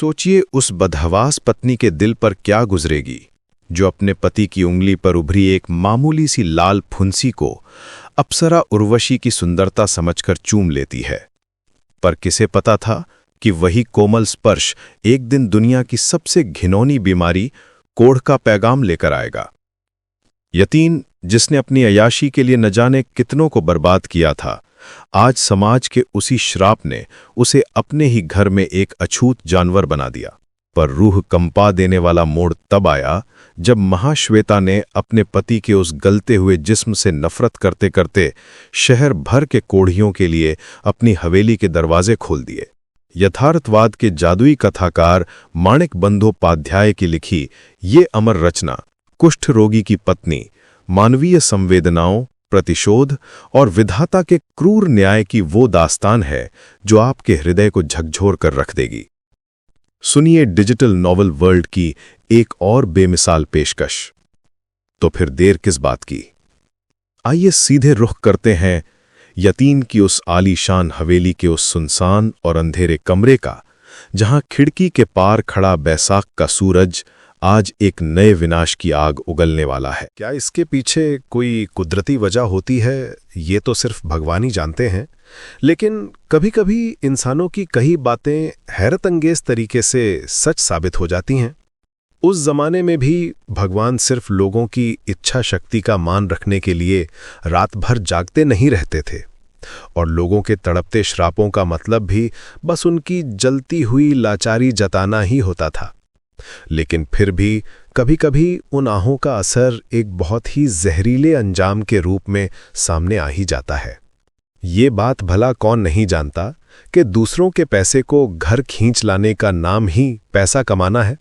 सोचिए उस बदहवास पत्नी के दिल पर क्या गुजरेगी जो अपने पति की उंगली पर उभरी एक मामूली सी लाल फुंसी को अप्सरा उर्वशी की सुंदरता समझकर चूम लेती है। पर किसे पता था कि वही कोमल स्पर्श एक दिन दुनिया की सबसे घिनौनी बीमारी कोढ़ का पैगाम लेकर आएगा। यतीन, जिसने अपनी अयाशी के लिए न जाने कितनों को बर्बाद किया था, आज समाज के उसी श्राप ने उसे अपने ही घर में एक अछूत जानवर बना दिया। पर रूह कंपा देने वाला मोड़ तब आया जब महाश्वेता ने अपने पति के उस गलते हुए जिस्म से नफरत करते करते शहर भर के कोढ़ियों के लिए अपनी हवेली के दरवाजे खोल दिए। यथार्थवाद के जादुई कथाकार माणिक बंदोपाध्याय की लिखी ये अमर रचना कुष्ठ रोगी की पत्नी मानवीय संवेदनाओं, प्रतिशोध और विधाता के क्रूर न्याय की वो दास्तान है जो आपके हृदय को झकझोर कर रख देगी। सुनिए डिजिटल नॉवल वर्ल्ड की एक और बेमिसाल पेशकश। तो फिर देर किस बात की, आइए सीधे रुख करते हैं यतीन की उस आलीशान हवेली के उस सुनसान और अंधेरे कमरे का, जहां खिड़की के पार खड़ा बैसाख का सूरज आज एक नए विनाश की आग उगलने वाला है। क्या इसके पीछे कोई कुदरती वजह होती है, ये तो सिर्फ भगवान ही जानते हैं। लेकिन कभी-कभी इंसानों की कई बातें हैरत अंगेज तरीके से सच साबित हो जाती हैं। उस जमाने में भी भगवान सिर्फ लोगों की इच्छा शक्ति का मान रखने के लिए रात भर जागते नहीं रहते थे, और लोगों के तड़पते श्रापों का मतलब भी बस उनकी जलती हुई लाचारी जताना ही होता था। लेकिन फिर भी कभी-कभी उन आहों का असर एक बहुत ही जहरीले अंजाम के रूप में सामने आ ही जाता है। ये बात भला कौन नहीं जानता कि दूसरों के पैसे को घर खींच लाने का नाम ही पैसा कमाना है,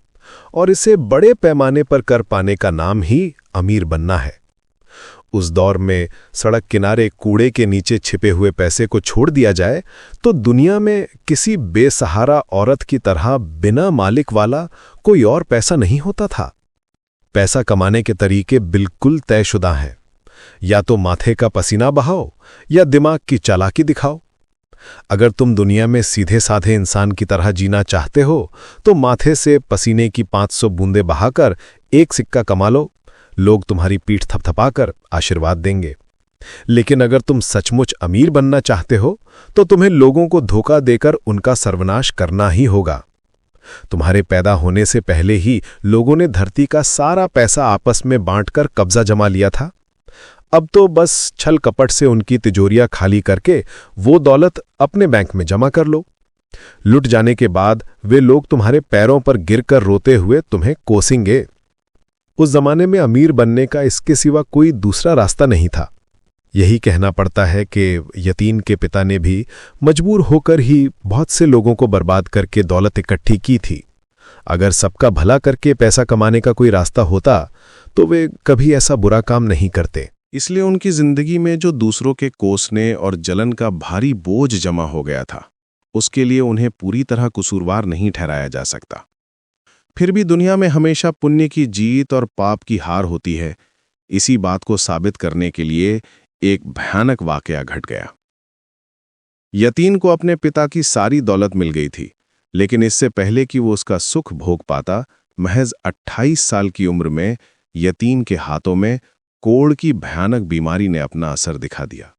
और इसे बड़े पैमाने पर कर पाने का नाम ही अमीर बनना है। उस दौर में सड़क किनारे कूड़े के नीचे छिपे हुए पैसे को छोड़ दिया जाए तो दुनिया में किसी बेसहारा औरत की तरह बिना मालिक वाला कोई और पैसा नहीं होता था। पैसा कमाने के तरीके बिल्कुल तयशुदा हैं। या तो माथे का पसीना बहाओ या दिमाग की चालाकी दिखाओ। अगर तुम दुनिया में सीधे साधे इंसान की तरह जीना चाहते हो तो माथे से पसीने की 500 बूंदें बहाकर एक सिक्का कमा लो, लोग तुम्हारी पीठ थपथपाकर आशीर्वाद देंगे। लेकिन अगर तुम सचमुच अमीर बनना चाहते हो तो तुम्हें लोगों को धोखा देकर उनका सर्वनाश करना ही होगा। तुम्हारे पैदा होने से पहले ही लोगों ने धरती का सारा पैसा आपस में बांटकर कब्जा जमा लिया था। अब तो बस छल कपट से उनकी तिजोरियां खाली करके वो दौलत अपने बैंक में जमा कर लो। लुट जाने के बाद वे लोग तुम्हारे पैरों पर गिरकर रोते हुए तुम्हें कोसेंगे। उस जमाने में अमीर बनने का इसके सिवा कोई दूसरा रास्ता नहीं था। यही कहना पड़ता है कि यतीन के पिता ने भी मजबूर होकर ही बहुत से लोगों को बर्बाद करके दौलत इकट्ठी की थी। अगर सबका भला करके पैसा कमाने का कोई रास्ता होता तो वे कभी ऐसा बुरा काम नहीं करते। इसलिए उनकी जिंदगी में जो दूसरों के कोसने और जलन का भारी बोझ जमा हो गया था, उसके लिए उन्हें पूरी तरह कसूरवार नहीं ठहराया जा सकता। फिर भी दुनिया में हमेशा पुण्य की जीत और पाप की हार होती है। इसी बात को साबित करने के लिए एक भयानक वाकया घट गया। यतीन को अपने पिता की सारी दौलत मिल गई थी, लेकिन इससे पहले कि वो उसका सुख भोग पाता, महज 28 साल की उम्र में यतीन के हाथों में कोढ़ की भयानक बीमारी ने अपना असर दिखा दिया।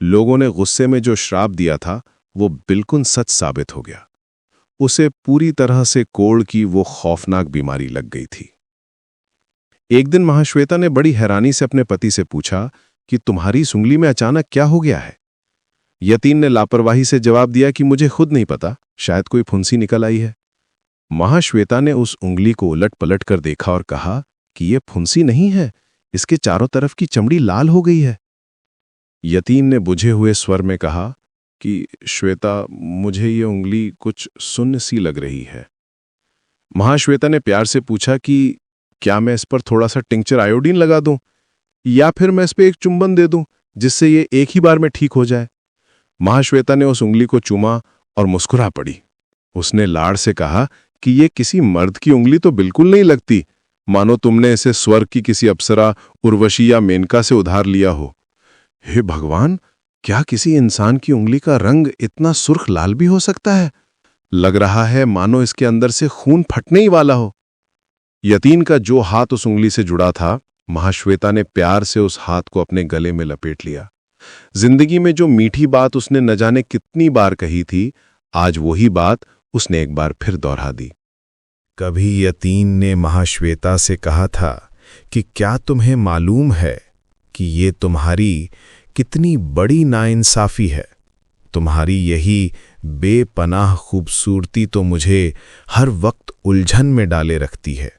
लोगों ने गुस्से में जो श्राप दिया था वो बिल्कुल सच साबित हो गया। उसे पूरी तरह से कोढ़ की वो खौफनाक बीमारी लग गई थी। एक दिन महाश्वेता ने बड़ी हैरानी से अपने पति से पूछा कि तुम्हारी इस उंगली में अचानक क्या हो गया है। यतीन ने लापरवाही से जवाब दिया कि मुझे खुद नहीं पता, शायद कोई फुंसी निकल आई है। महाश्वेता ने उस उंगली को उलट पलट कर देखा और कहा कि यह फुंसी नहीं है, इसके चारों तरफ की चमड़ी लाल हो गई है। यतीन ने बुझे हुए स्वर में कहा कि श्वेता, मुझे ये उंगली कुछ सुन्न सी लग रही है। महाश्वेता ने प्यार से पूछा कि क्या मैं इस पर थोड़ा सा टिंक्चर आयोडीन लगा दूं, या फिर मैं इस पे एक चुंबन दे दूं जिससे ये एक ही बार में ठीक हो जाए। महाश्वेता ने उस उंगली को चूमा और मुस्कुरा पड़ी। उसने लाड़ से कहा कि ये किसी मर्द की उंगली तो बिल्कुल नहीं लगती, मानो तुमने इसे स्वर्ग की किसी अप्सरा उर्वशी या मेनका से उधार लिया हो। हे भगवान, क्या किसी इंसान की उंगली का रंग इतना सुर्ख लाल भी हो सकता है? लग रहा है मानो इसके अंदर से खून फटने ही वाला हो। यतीन का जो हाथ उस उंगली से जुड़ा था, महाश्वेता ने प्यार से उस हाथ को अपने गले में लपेट लिया। जिंदगी में जो मीठी बात उसने न जाने कितनी बार कही थी, आज वही बात उसने एक बार फिर दोहरा दी। कभी यतीन ने महाश्वेता से कहा था कि क्या तुम्हें मालूम है कि ये तुम्हारी कितनी बड़ी नाइंसाफी है। तुम्हारी यही बेपनाह खूबसूरती तो मुझे हर वक्त उलझन में डाले रखती है।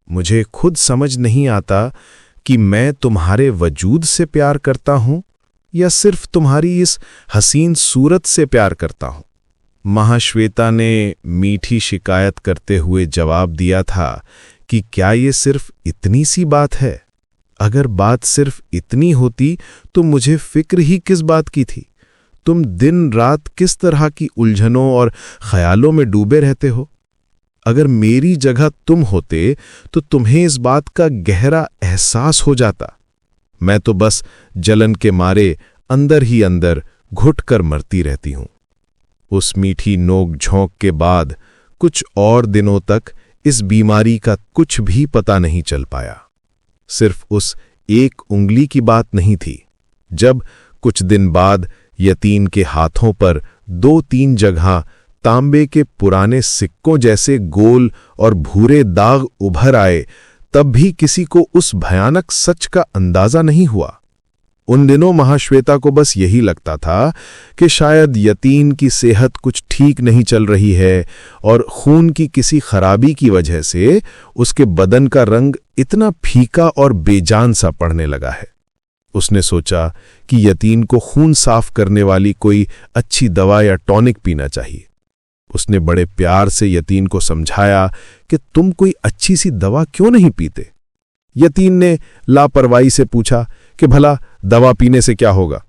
मुझे खुद समझ नहीं आता कि मैं तुम्हारे वजूद से प्यार करता हूं या सिर्फ तुम्हारी इस हसीन सूरत से प्यार करता हूं। महाश्वेता ने मीठी शिकायत करते हुए जवाब दिया था कि क्या ये सिर्फ इतनी सी बात है? अगर बात सिर्फ इतनी होती तो मुझे फिक्र ही किस बात की थी? तुम दिन रात किस तरह की उलझनों और ख्यालों में डूबे रहते हो? अगर मेरी जगह तुम होते तो तुम्हें इस बात का गहरा एहसास हो जाता। मैं तो बस जलन के मारे अंदर ही अंदर घुटकर मरती रहती हूं। उस मीठी नोक झोंक के बाद कुछ और दिनों तक इस बीमारी का कुछ भी पता नहीं चल पाया। सिर्फ उस एक उंगली की बात नहीं थी। जब कुछ दिन बाद यतीन के हाथों पर 2-3 जगह तांबे के पुराने सिक्कों जैसे गोल और भूरे दाग उभर आए, तब भी किसी को उस भयानक सच का अंदाजा नहीं हुआ। उन दिनों महाश्वेता को बस यही लगता था कि शायद यतीन की सेहत कुछ ठीक नहीं चल रही है और खून की किसी खराबी की वजह से उसके बदन का रंग इतना फीका और बेजान सा पड़ने लगा है। उसने सोचा कि यतीन को खून साफ करने वाली कोई अच्छी दवा या टॉनिक पीना चाहिए। उसने बड़े प्यार से यतीन को समझाया कि तुम कोई अच्छी सी दवा क्यों नहीं पीते। यतीन ने लापरवाही से पूछा कि भला दवा पीने से क्या होगा।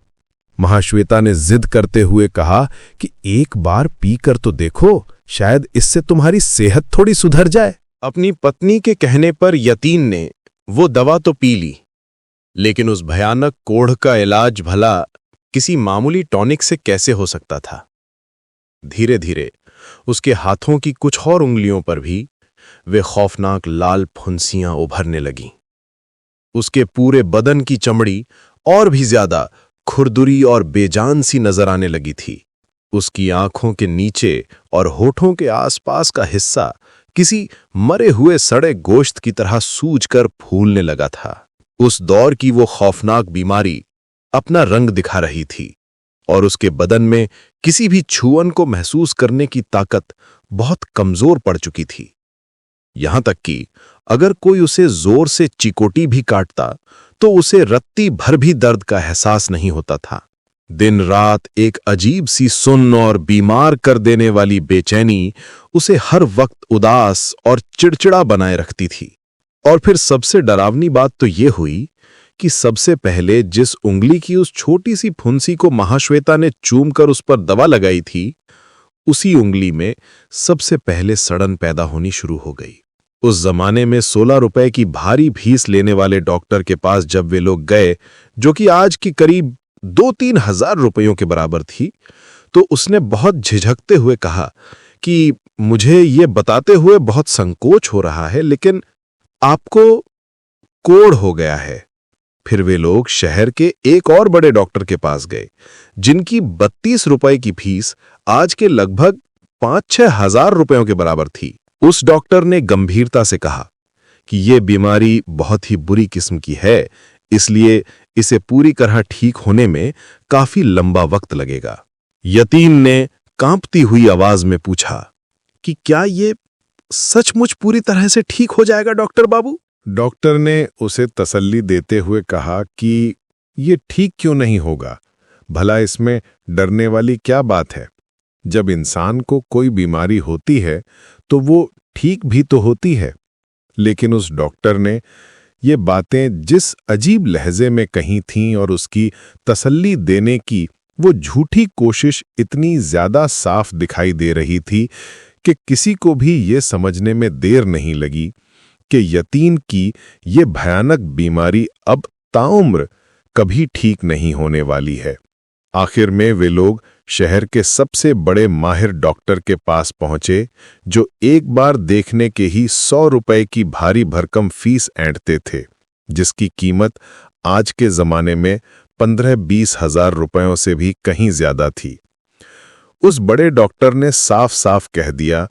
महाश्वेता ने जिद करते हुए कहा कि एक बार पीकर तो देखो, शायद इससे तुम्हारी सेहत थोड़ी सुधर जाए। अपनी पत्नी के कहने पर यतीन ने वो दवा तो पी ली, लेकिन उस भयानक कोढ़ का इलाज भला किसी मामूली टॉनिक से कैसे हो सकता था। धीरे धीरे उसके हाथों की कुछ और उंगलियों पर भी वे खौफनाक लाल फुंसियां उभरने लगीं। उसके पूरे बदन की चमड़ी और भी ज्यादा खुरदुरी और बेजान सी नजर आने लगी थी। उसकी आंखों के नीचे और होठों के आसपास का हिस्सा किसी मरे हुए सड़े गोश्त की तरह सूजकर फूलने लगा था। उस दौर की वो खौफनाक बीमारी अपना रंग दिखा रही थी और उसके बदन में किसी भी छुअन को महसूस करने की ताकत बहुत कमजोर पड़ चुकी थी। यहां तक कि अगर कोई उसे जोर से चिकोटी भी काटता तो उसे रत्ती भर भी दर्द का एहसास नहीं होता था। दिन रात एक अजीब सी सुन्न और बीमार कर देने वाली बेचैनी उसे हर वक्त उदास और चिड़चिड़ा बनाए रखती थी। और फिर सबसे डरावनी बात तो ये हुई कि सबसे पहले जिस उंगली की उस छोटी सी फुंसी को महाश्वेता ने चूमकर उस पर दवा लगाई थी, उसी उंगली में सबसे पहले सड़न पैदा होनी शुरू हो गई। उस जमाने में 16 रुपए की भारी फीस लेने वाले डॉक्टर के पास जब वे लोग गए, जो कि आज की करीब 2-3 हजार रुपयों के बराबर थी, तो उसने बहुत झिझकते हुए कहा कि मुझे ये बताते हुए बहुत संकोच हो रहा है, लेकिन आपको कोढ़ हो गया है। फिर वे लोग शहर के एक और बड़े डॉक्टर के पास गए, जिनकी 32 रुपए की फीस आज के लगभग 5-6 हजार रुपयों के बराबर थी। उस डॉक्टर ने गंभीरता से कहा कि यह बीमारी बहुत ही बुरी किस्म की है, इसलिए इसे पूरी तरह ठीक होने में काफी लंबा वक्त लगेगा। यतीन ने कांपती हुई आवाज में पूछा कि क्या ये सचमुच पूरी तरह से ठीक हो जाएगा डॉक्टर बाबू? डॉक्टर ने उसे तसल्ली देते हुए कहा कि ये ठीक क्यों नहीं होगा, भला इसमें डरने वाली क्या बात है। जब इंसान को कोई बीमारी होती है तो वो ठीक भी तो होती है। लेकिन उस डॉक्टर ने ये बातें जिस अजीब लहजे में कही थीं और उसकी तसल्ली देने की वो झूठी कोशिश इतनी ज्यादा साफ दिखाई दे रही थी कि किसी को भी ये समझने में देर नहीं लगी कि यतीन की ये भयानक बीमारी अब ताउम्र कभी ठीक नहीं होने वाली है। आखिर में वे लोग शहर के सबसे बड़े माहिर डॉक्टर के पास पहुंचे, जो एक बार देखने के ही 100 रुपए की भारी भरकम फीस ऐंठते थे, जिसकी कीमत आज के जमाने में 15-20 हजार रुपयों से भी कहीं ज्यादा थी। उस बड़े डॉक्टर ने साफ साफ कह दिया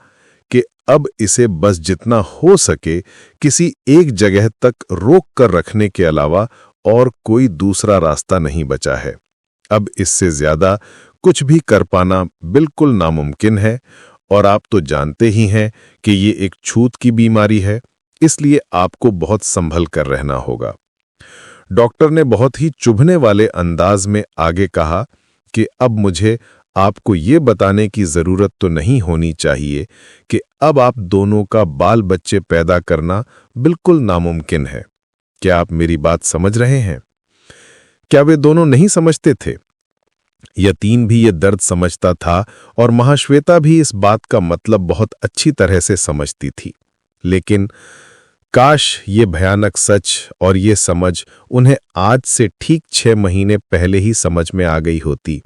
कि अब इसे बस जितना हो सके किसी एक जगह तक रोक कर रखने के अलावा और कोई दूसरा रास्ता नहीं बचा है। अब इससे ज्यादा कुछ भी कर पाना बिल्कुल नामुमकिन है, और आप तो जानते ही हैं कि ये एक छूत की बीमारी है, इसलिए आपको बहुत संभल कर रहना होगा। डॉक्टर ने बहुत ही चुभने वाले अंदाज में आगे कहा कि अब मुझे आपको ये बताने की जरूरत तो नहीं होनी चाहिए कि अब आप दोनों का बाल बच्चे पैदा करना बिल्कुल नामुमकिन है। क्या आप मेरी बात समझ रहे हैं? क्या वे दोनों नहीं समझते थे? यतीन भी ये दर्द समझता था और महाश्वेता भी इस बात का मतलब बहुत अच्छी तरह से समझती थी, लेकिन काश ये भयानक सच और ये समझ उन्हें आज से ठीक 6 महीने पहले ही समझ में आ गई होती।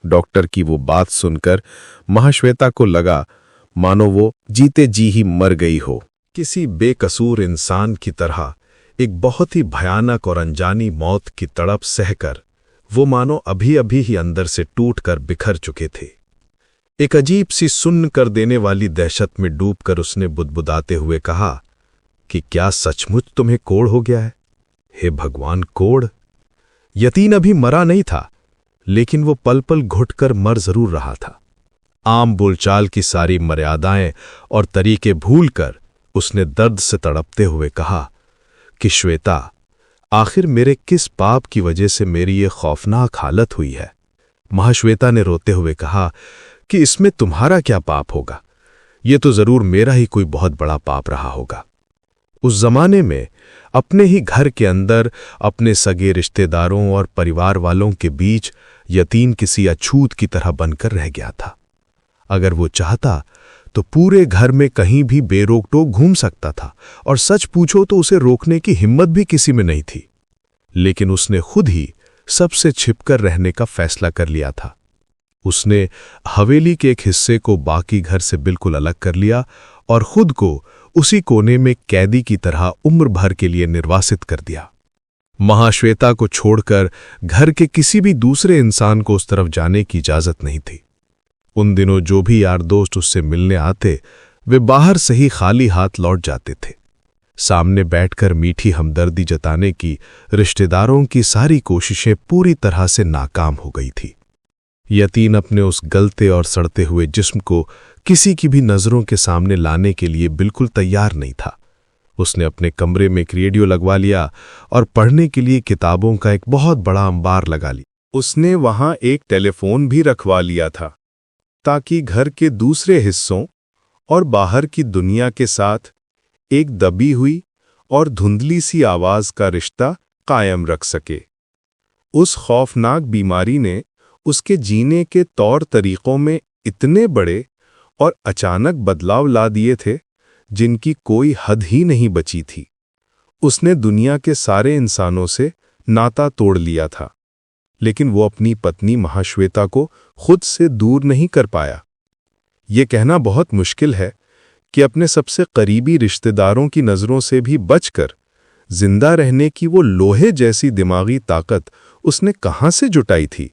डॉक्टर की वो बात सुनकर महाश्वेता को लगा मानो वो जीते जी ही मर गई हो। किसी बेकसूर इंसान की तरह एक बहुत ही भयानक और अनजानी मौत की तड़प सहकर वो मानो अभी अभी ही अंदर से टूटकर बिखर चुके थे। एक अजीब सी सुन्न कर देने वाली दहशत में डूबकर उसने बुदबुदाते हुए कहा कि क्या सचमुच तुम्हें कोढ़ हो गया है? हे भगवान, कोढ़? यतीन अभी मरा नहीं था, लेकिन वो पल पल घुटकर मर जरूर रहा था। आम बोलचाल की सारी मर्यादाएं और तरीके भूलकर उसने दर्द से तड़पते हुए कहा कि श्वेता, आखिर मेरे किस पाप की वजह से मेरी ये खौफनाक हालत हुई है? महाश्वेता ने रोते हुए कहा कि इसमें तुम्हारा क्या पाप होगा? ये तो जरूर मेरा ही कोई बहुत बड़ा पाप रहा होगा। उस जमाने में अपने ही घर के अंदर अपने सगे रिश्तेदारों और परिवार वालों के बीच यतीम किसी अछूत की तरह बनकर रह गया था। अगर वो चाहता तो पूरे घर में कहीं भी बेरोक टोक घूम सकता था, और सच पूछो तो उसे रोकने की हिम्मत भी किसी में नहीं थी। लेकिन उसने खुद ही सबसे छिपकर रहने का फैसला कर लिया था। उसने हवेली के एक हिस्से को बाकी घर से बिल्कुल अलग कर लिया और खुद को उसी कोने में कैदी की तरह उम्र भर के लिए निर्वासित कर दिया। महाश्वेता को छोड़कर घर के किसी भी दूसरे इंसान को उस तरफ जाने की इजाजत नहीं थी। उन दिनों जो भी यार दोस्त उससे मिलने आते, वे बाहर से ही खाली हाथ लौट जाते थे। सामने बैठकर मीठी हमदर्दी जताने की रिश्तेदारों की सारी कोशिशें पूरी तरह से नाकाम हो गई थी। यतीन अपने उस गलते और सड़ते हुए जिस्म को किसी की भी नजरों के सामने लाने के लिए बिल्कुल तैयार नहीं था। उसने अपने कमरे में एक रेडियो लगवा लिया और पढ़ने के लिए किताबों का एक बहुत बड़ा अंबार लगा लिया। उसने वहां एक टेलीफोन भी रखवा लिया था, ताकि घर के दूसरे हिस्सों और बाहर की दुनिया के साथ एक दबी हुई और धुंधली सी आवाज का रिश्ता कायम रख सके। उस खौफनाक बीमारी ने उसके जीने के तौर तरीकों में इतने बड़े और अचानक बदलाव ला दिए थे जिनकी कोई हद ही नहीं बची थी। उसने दुनिया के सारे इंसानों से नाता तोड़ लिया था, लेकिन वो अपनी पत्नी महाश्वेता को खुद से दूर नहीं कर पाया। ये कहना बहुत मुश्किल है कि अपने सबसे करीबी रिश्तेदारों की नज़रों से भी बचकर जिंदा रहने की वो लोहे जैसी दिमागी ताकत उसने कहाँ से जुटाई थी।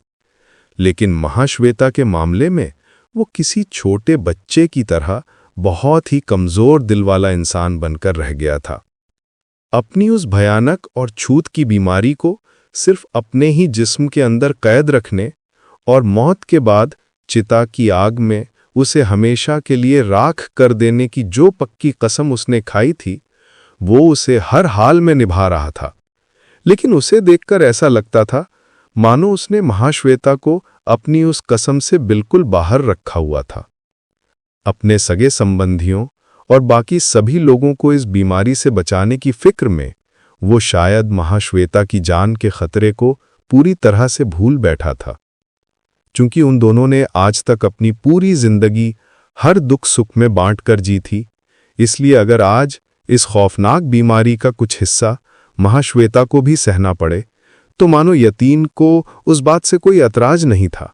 लेकिन महाश्वेता के मामले में वो किसी छोटे बच्चे की तरह बहुत ही कमज़ोर दिल वाला इंसान बनकर रह गया था। अपनी उस भयानक और छूत की बीमारी को सिर्फ अपने ही जिस्म के अंदर कैद रखने और मौत के बाद चिता की आग में उसे हमेशा के लिए राख कर देने की जो पक्की कसम उसने खाई थी, वो उसे हर हाल में निभा रहा था। लेकिन उसे देखकर ऐसा लगता था मानो उसने महाश्वेता को अपनी उस कसम से बिल्कुल बाहर रखा हुआ था। अपने सगे संबंधियों और बाकी सभी लोगों को इस बीमारी से बचाने की फिक्र में वो शायद महाश्वेता की जान के खतरे को पूरी तरह से भूल बैठा था। चूंकि उन दोनों ने आज तक अपनी पूरी जिंदगी हर दुख सुख में बांटकर जी थी, इसलिए अगर आज इस खौफनाक बीमारी का कुछ हिस्सा महाश्वेता को भी सहना पड़े तो मानो यतीन को उस बात से कोई एतराज नहीं था।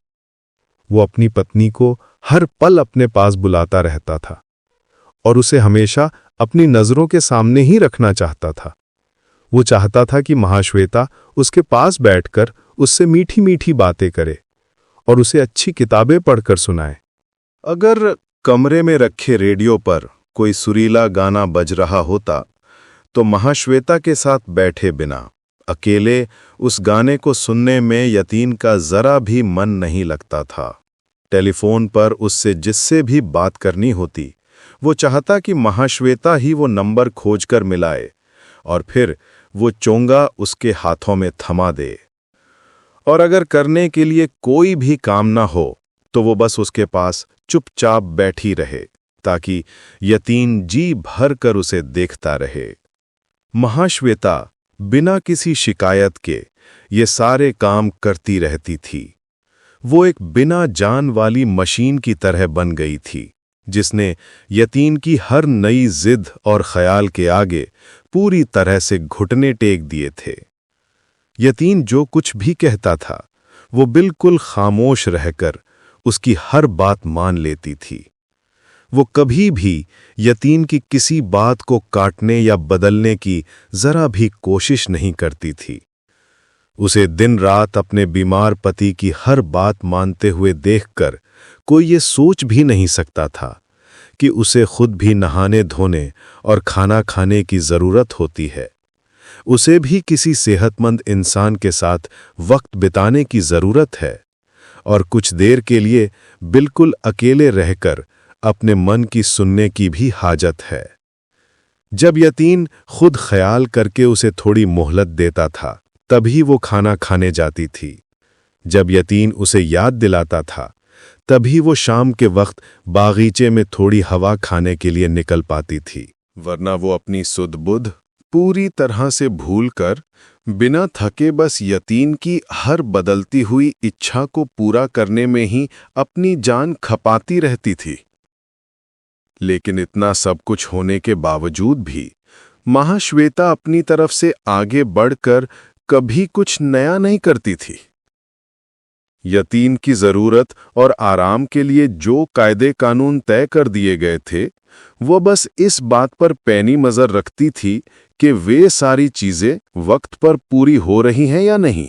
वो अपनी पत्नी को हर पल अपने पास बुलाता रहता था और उसे हमेशा अपनी नज़रों के सामने ही रखना चाहता था। वो चाहता था कि महाश्वेता उसके पास बैठकर उससे मीठी मीठी बातें करे और उसे अच्छी किताबें पढ़कर सुनाए। अगर कमरे में रखे रेडियो पर कोई सुरीला गाना बज रहा होता तो महाश्वेता के साथ बैठे बिना अकेले उस गाने को सुनने में यतीन का जरा भी मन नहीं लगता था। टेलीफोन पर उससे जिससे भी बात करनी होती वो चाहता कि महाश्वेता ही वो नंबर खोजकर मिलाए और फिर वो चोंगा उसके हाथों में थमा दे। और अगर करने के लिए कोई भी काम ना हो तो वो बस उसके पास चुपचाप बैठी रहे ताकि यतीन जी भर कर उसे देखता रहे। महाश्वेता बिना किसी शिकायत के ये सारे काम करती रहती थी। वो एक बिना जान वाली मशीन की तरह बन गई थी जिसने यतीन की हर नई जिद और ख्याल के आगे पूरी तरह से घुटने टेक दिए थे। यतीन जो कुछ भी कहता था वो बिल्कुल खामोश रहकर उसकी हर बात मान लेती थी। वो कभी भी यतीन की किसी बात को काटने या बदलने की जरा भी कोशिश नहीं करती थी। उसे दिन रात अपने बीमार पति की हर बात मानते हुए देखकर कोई ये सोच भी नहीं सकता था कि उसे खुद भी नहाने धोने और खाना खाने की जरूरत होती है। उसे भी किसी सेहतमंद इंसान के साथ वक्त बिताने की जरूरत है और कुछ देर के लिए बिल्कुल अकेले रहकर अपने मन की सुनने की भी हाजत है। जब यतीन खुद ख्याल करके उसे थोड़ी मोहलत देता था तभी वो खाना खाने जाती थी। जब यतीन उसे याद दिलाता था तभी वो शाम के वक्त बागीचे में थोड़ी हवा खाने के लिए निकल पाती थी, वरना वो अपनी सुध-बुध पूरी तरह से भूलकर बिना थके बस यतीन की हर बदलती हुई इच्छा को पूरा करने में ही अपनी जान खपाती रहती थी। लेकिन इतना सब कुछ होने के बावजूद भी महाश्वेता अपनी तरफ से आगे बढ़कर कभी कुछ नया नहीं करती थी। यतीन की जरूरत और आराम के लिए जो कायदे कानून तय कर दिए गए थे वो बस इस बात पर पैनी नजर रखती थी कि वे सारी चीजें वक्त पर पूरी हो रही हैं या नहीं।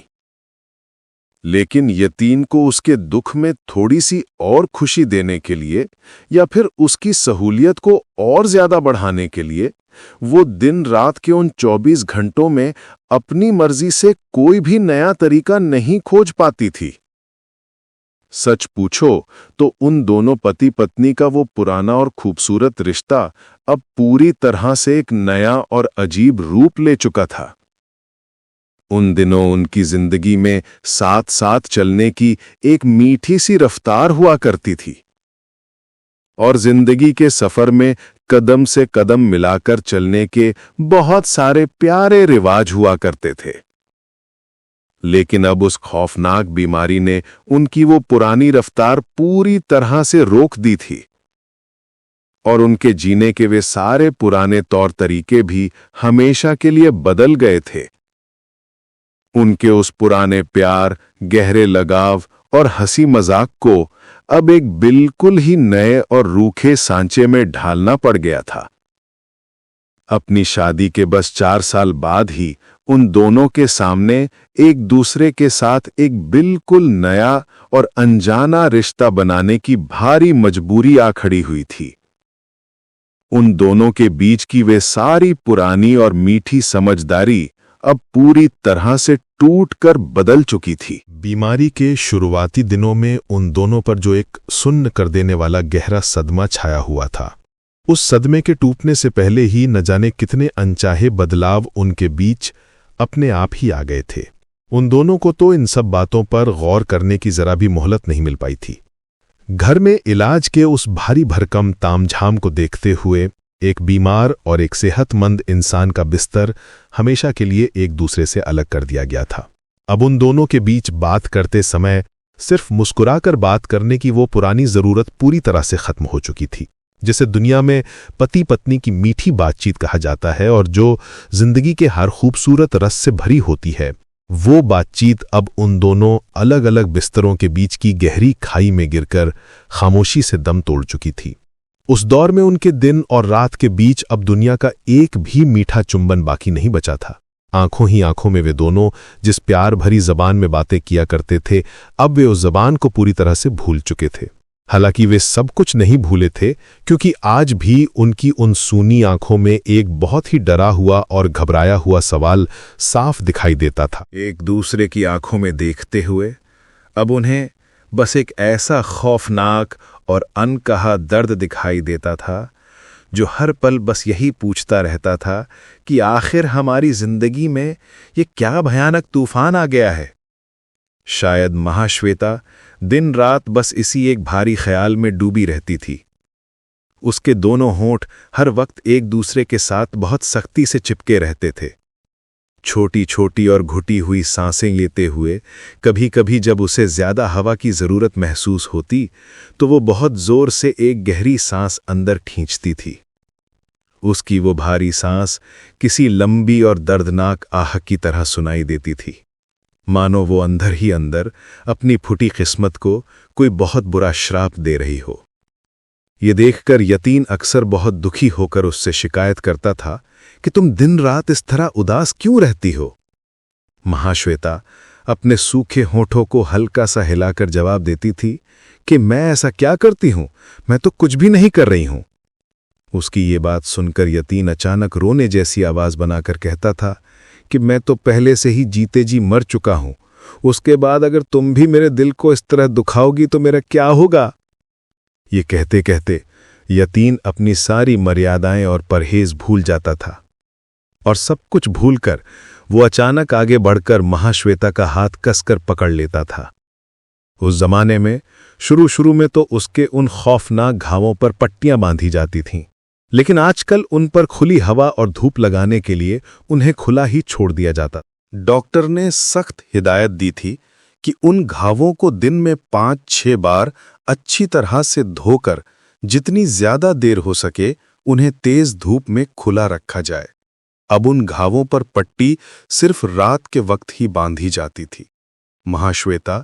लेकिन यतीन को उसके दुख में थोड़ी सी और खुशी देने के लिए या फिर उसकी सहूलियत को और ज्यादा बढ़ाने के लिए वो दिन रात के उन 24 घंटों में अपनी मर्जी से कोई भी नया तरीका नहीं खोज पाती थी। सच पूछो तो उन दोनों पति पत्नी का वो पुराना और खूबसूरत रिश्ता अब पूरी तरह से एक नया और अजीब रूप ले चुका था। उन दिनों उनकी जिंदगी में साथ साथ चलने की एक मीठी सी रफ्तार हुआ करती थी और जिंदगी के सफर में कदम से कदम मिलाकर चलने के बहुत सारे प्यारे रिवाज हुआ करते थे। लेकिन अब उस खौफनाक बीमारी ने उनकी वो पुरानी रफ्तार पूरी तरह से रोक दी थी और उनके जीने के वे सारे पुराने तौर तरीके भी हमेशा के लिए बदल गए थे। उनके उस पुराने प्यार, गहरे लगाव और हंसी मजाक को अब एक बिल्कुल ही नए और रूखे सांचे में ढालना पड़ गया था। अपनी शादी के बस 4 साल बाद ही उन दोनों के सामने एक दूसरे के साथ एक बिल्कुल नया और अनजाना रिश्ता बनाने की भारी मजबूरी आ खड़ी हुई थी। उन दोनों के बीच की वे सारी पुरानी और मीठी समझदारी अब पूरी तरह से टूटकर बदल चुकी थी। बीमारी के शुरुआती दिनों में उन दोनों पर जो एक सुन्न कर देने वाला गहरा सदमा छाया हुआ था, उस सदमे के टूटने से पहले ही न जाने कितने अनचाहे बदलाव उनके बीच अपने आप ही आ गए थे। उन दोनों को तो इन सब बातों पर गौर करने की जरा भी मोहलत नहीं मिल पाई थी। घर में इलाज के उस भारी भरकम तामझाम को देखते हुए एक बीमार और एक सेहतमंद इंसान का बिस्तर हमेशा के लिए एक दूसरे से अलग कर दिया गया था। अब उन दोनों के बीच बात करते समय सिर्फ मुस्कुराकर बात करने की वो पुरानी जरूरत पूरी तरह से खत्म हो चुकी थी, जिसे दुनिया में पति पत्नी की मीठी बातचीत कहा जाता है और जो जिंदगी के हर खूबसूरत रस से भरी होती है। वो बातचीत अब उन दोनों अलग अलग बिस्तरों के बीच की गहरी खाई में गिरकर खामोशी से दम तोड़ चुकी थी। उस दौर में उनके दिन और रात के बीच अब दुनिया का एक भी मीठा चुंबन बाकी नहीं बचा था। आंखों ही आंखों में वे दोनों जिस प्यार भरी जबान में बातें किया करते थे, अब वे उस जबान को पूरी तरह से भूल चुके थे। हालांकि वे सब कुछ नहीं भूले थे, क्योंकि आज भी उनकी उन सूनी आंखों में एक बहुत ही डरा हुआ और घबराया हुआ सवाल साफ दिखाई देता था। एक दूसरे की आंखों में देखते हुए अब उन्हें बस एक ऐसा खौफनाक और अनकहा दर्द दिखाई देता था जो हर पल बस यही पूछता रहता था कि आखिर हमारी जिंदगी में ये क्या भयानक तूफान आ गया है। शायद महाश्वेता दिन रात बस इसी एक भारी ख्याल में डूबी रहती थी। उसके दोनों होंठ हर वक्त एक दूसरे के साथ बहुत सख्ती से चिपके रहते थे। छोटी छोटी और घुटी हुई सांसें लेते हुए कभी कभी जब उसे ज्यादा हवा की जरूरत महसूस होती तो वो बहुत जोर से एक गहरी सांस अंदर खींचती थी। उसकी वो भारी सांस किसी लंबी और दर्दनाक आह की तरह सुनाई देती थी, मानो वो अंदर ही अंदर अपनी फूटी किस्मत को कोई बहुत बुरा श्राप दे रही हो। ये देखकर यतीन अक्सर बहुत दुखी होकर उससे शिकायत करता था कि तुम दिन रात इस तरह उदास क्यों रहती हो। महाश्वेता अपने सूखे होठों को हल्का सा हिलाकर जवाब देती थी कि मैं ऐसा क्या करती हूं, मैं तो कुछ भी नहीं कर रही हूं। उसकी ये बात सुनकर यतीन अचानक रोने जैसी आवाज बनाकर कहता था कि मैं तो पहले से ही जीते जी मर चुका हूं, उसके बाद अगर तुम भी मेरे दिल को इस तरह दुखाओगी तो मेरा क्या होगा। ये कहते कहते यतीन अपनी सारी मर्यादाएं और परहेज भूल जाता था और सब कुछ भूलकर वो अचानक आगे बढ़कर महाश्वेता का हाथ कसकर पकड़ लेता था। उस जमाने में शुरू में तो उसके उन खौफनाक घावों पर पट्टियां बांधी जाती थीं, लेकिन आजकल उन पर खुली हवा और धूप लगाने के लिए उन्हें खुला ही छोड़ दिया जाता। डॉक्टर ने सख्त हिदायत दी थी कि उन घावों को दिन में 5-6 बार अच्छी तरह से धोकर जितनी ज्यादा देर हो सके उन्हें तेज धूप में खुला रखा जाए। अब उन घावों पर पट्टी सिर्फ रात के वक्त ही बांधी जाती थी। महाश्वेता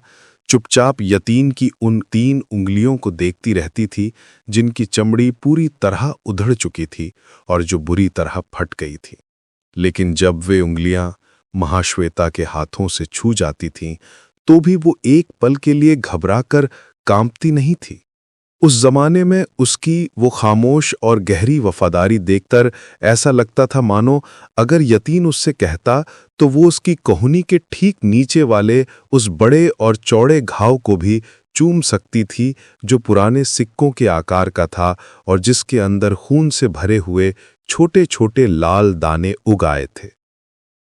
चुपचाप यतीन की उन 3 उंगलियों को देखती रहती थी जिनकी चमड़ी पूरी तरह उधड़ चुकी थी और जो बुरी तरह फट गई थी। लेकिन जब वे उंगलियां महाश्वेता के हाथों से छू जाती थीं तो भी वो एक पल के लिए घबराकर कांपती नहीं थी। उस जमाने में उसकी वो खामोश और गहरी वफादारी देखकर ऐसा लगता था मानो अगर यतीन उससे कहता तो वो उसकी कोहनी के ठीक नीचे वाले उस बड़े और चौड़े घाव को भी चूम सकती थी जो पुराने सिक्कों के आकार का था और जिसके अंदर खून से भरे हुए छोटे छोटे लाल दाने उग आए थे।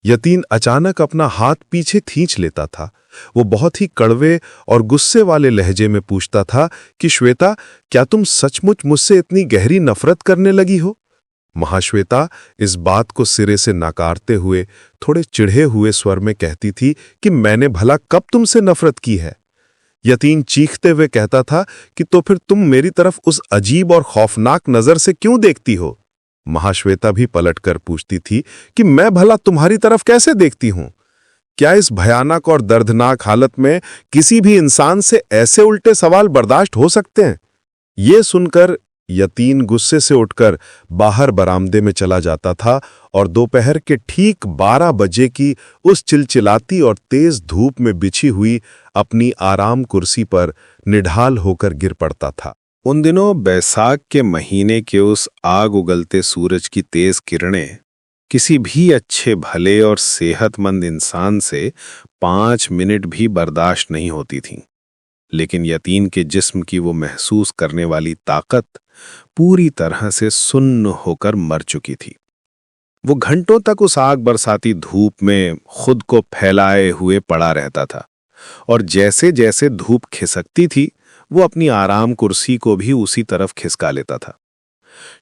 यतीन अचानक अपना हाथ पीछे खींच लेता था। वो बहुत ही कड़वे और गुस्से वाले लहजे में पूछता था कि श्वेता, क्या तुम सचमुच मुझसे इतनी गहरी नफरत करने लगी हो? महाश्वेता इस बात को सिरे से नकारते हुए थोड़े चिढ़े हुए स्वर में कहती थी कि मैंने भला कब तुमसे नफरत की है? यतीन चीखते हुए कहता था कि तो फिर तुम मेरी तरफ उस अजीब और खौफनाक नजर से क्यों देखती हो? महाश्वेता भी पलटकर पूछती थी कि मैं भला तुम्हारी तरफ कैसे देखती हूं? क्या इस भयानक और दर्दनाक हालत में किसी भी इंसान से ऐसे उल्टे सवाल बर्दाश्त हो सकते हैं? ये सुनकर यतीन गुस्से से उठकर बाहर बरामदे में चला जाता था और दोपहर के ठीक 12 बजे की उस चिलचिलाती और तेज धूप में बिछी हुई अपनी आराम कुर्सी पर निढाल होकर गिर पड़ता था। उन दिनों बैसाख के महीने के उस आग उगलते सूरज की तेज किरणें किसी भी अच्छे भले और सेहतमंद इंसान से 5 मिनट भी बर्दाश्त नहीं होती थीं। लेकिन यतीन के जिस्म की वो महसूस करने वाली ताकत पूरी तरह से सुन्न होकर मर चुकी थी। वो घंटों तक उस आग बरसाती धूप में खुद को फैलाए हुए पड़ा रहता था और जैसे जैसे धूप खिसकती थी वो अपनी आराम कुर्सी को भी उसी तरफ खिसका लेता था।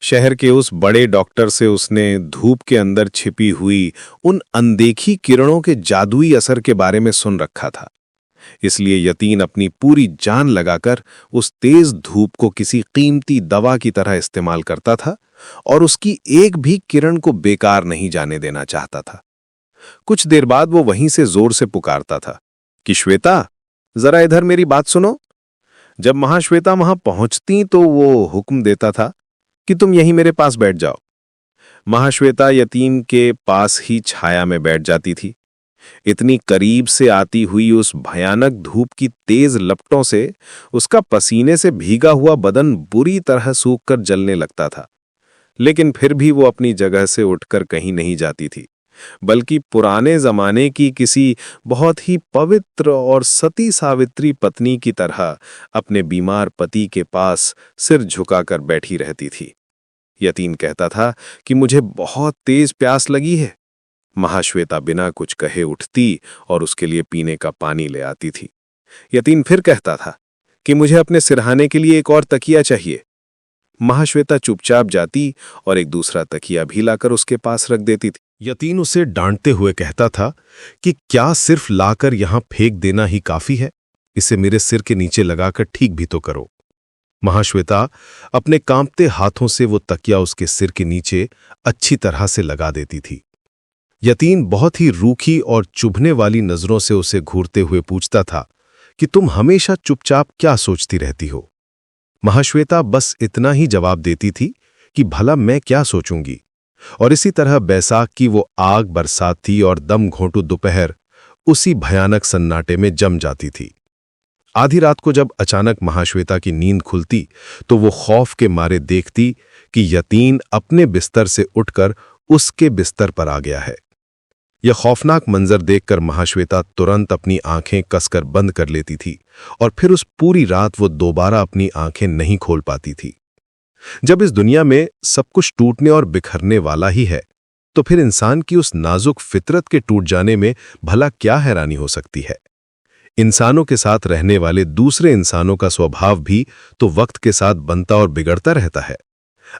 शहर के उस बड़े डॉक्टर से उसने धूप के अंदर छिपी हुई उन अनदेखी किरणों के जादुई असर के बारे में सुन रखा था। इसलिए यतीन अपनी पूरी जान लगाकर उस तेज धूप को किसी कीमती दवा की तरह इस्तेमाल करता था और उसकी एक भी किरण को बेकार नहीं जाने देना चाहता था। कुछ देर बाद वो वहीं से जोर से पुकारता था कि श्वेता, जरा इधर मेरी बात सुनो। जब महाश्वेता वहां पहुंचती तो वो हुक्म देता था कि तुम यहीं मेरे पास बैठ जाओ। महाश्वेता यतीम के पास ही छाया में बैठ जाती थी। इतनी करीब से आती हुई उस भयानक धूप की तेज लपटों से उसका पसीने से भीगा हुआ बदन बुरी तरह सूखकर जलने लगता था। लेकिन फिर भी वो अपनी जगह से उठकर कहीं नहीं जाती थी, बल्कि पुराने जमाने की किसी बहुत ही पवित्र और सती सावित्री पत्नी की तरह अपने बीमार पति के पास सिर झुकाकर बैठी रहती थी। यतीम कहता था कि मुझे बहुत तेज प्यास लगी है। महाश्वेता बिना कुछ कहे उठती और उसके लिए पीने का पानी ले आती थी। यतीम फिर कहता था कि मुझे अपने सिरहाने के लिए एक और तकिया चाहिए। महाश्वेता चुपचाप जाती और एक दूसरा तकिया भी लाकर उसके पास रख देती थी। यतीन उसे डांटते हुए कहता था कि क्या सिर्फ लाकर यहां फेंक देना ही काफी है? इसे मेरे सिर के नीचे लगाकर ठीक भी तो करो। महाश्वेता अपने कांपते हाथों से वो तकिया उसके सिर के नीचे अच्छी तरह से लगा देती थी। यतीन बहुत ही रूखी और चुभने वाली नजरों से उसे घूरते हुए पूछता था कि तुम हमेशा चुपचाप क्या सोचती रहती हो? महाश्वेता बस इतना ही जवाब देती थी कि भला मैं क्या सोचूंगी। और इसी तरह बैसाख की वो आग बरसाती और दम घोंटू दोपहर उसी भयानक सन्नाटे में जम जाती थी। आधी रात को जब अचानक महाश्वेता की नींद खुलती तो वो खौफ के मारे देखती कि यतीन अपने बिस्तर से उठकर उसके बिस्तर पर आ गया है। यह खौफनाक मंजर देखकर महाश्वेता तुरंत अपनी आंखें कसकर बंद कर लेती थी और फिर उस पूरी रात वो दोबारा अपनी आंखें नहीं खोल पाती थी। जब इस दुनिया में सब कुछ टूटने और बिखरने वाला ही है, तो फिर इंसान की उस नाजुक फितरत के टूट जाने में भला क्या हैरानी हो सकती है? इंसानों के साथ रहने वाले दूसरे इंसानों का स्वभाव भी तो वक्त के साथ बनता और बिगड़ता रहता है।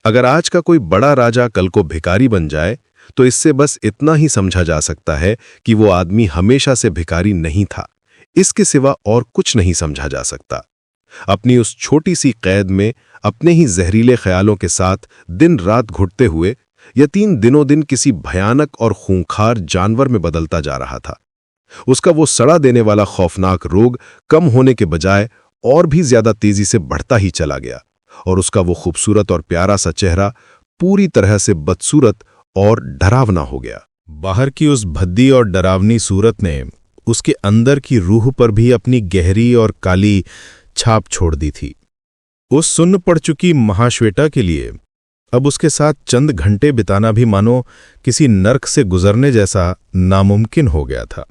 अगर आज का कोई बड़ा राजा कल को भिखारी बन जाए तो इससे बस इतना ही समझा जा सकता है कि वो आदमी हमेशा से भिखारी नहीं था। इसके सिवा और कुछ नहीं समझा जा सकता। अपनी उस छोटी सी कैद में अपने ही जहरीले ख्यालों के साथ दिन रात घुटते हुए यतीम दिनों दिन किसी भयानक और खूंखार जानवर में बदलता जा रहा था। उसका वो सड़ा देने वाला खौफनाक रोग कम होने के बजाय और भी ज्यादा तेजी से बढ़ता ही चला गया और उसका वो खूबसूरत और प्यारा सा चेहरा पूरी तरह से बदसूरत और डरावना हो गया। बाहर की उस भद्दी और डरावनी सूरत ने उसके अंदर की रूह पर भी अपनी गहरी और काली छाप छोड़ दी थी। उस सुन्न पड़ चुकी महाश्वेता के लिए अब उसके साथ चंद घंटे बिताना भी मानो किसी नर्क से गुजरने जैसा नामुमकिन हो गया था।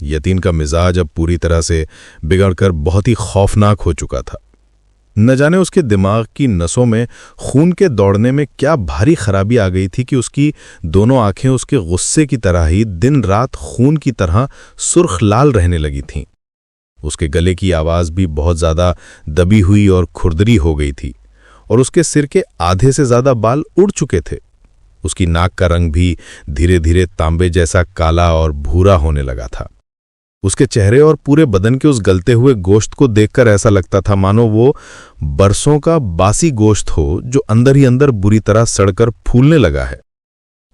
यतीन का मिजाज अब पूरी तरह से बिगड़कर बहुत ही खौफनाक हो चुका था। न जाने उसके दिमाग की नसों में खून के दौड़ने में क्या भारी खराबी आ गई थी कि उसकी दोनों आंखें उसके गुस्से की तरह ही दिन रात खून की तरह सुर्ख लाल रहने लगी थीं। उसके गले की आवाज भी बहुत ज्यादा दबी हुई और खुरदरी हो गई थी और उसके सिर के आधे से ज्यादा बाल उड़ चुके थे। उसकी नाक का रंग भी धीरे धीरे तांबे जैसा काला और भूरा होने लगा था। उसके चेहरे और पूरे बदन के उस गलते हुए गोश्त को देखकर ऐसा लगता था मानो वो बरसों का बासी गोश्त हो जो अंदर ही अंदर बुरी तरह सड़कर फूलने लगा है।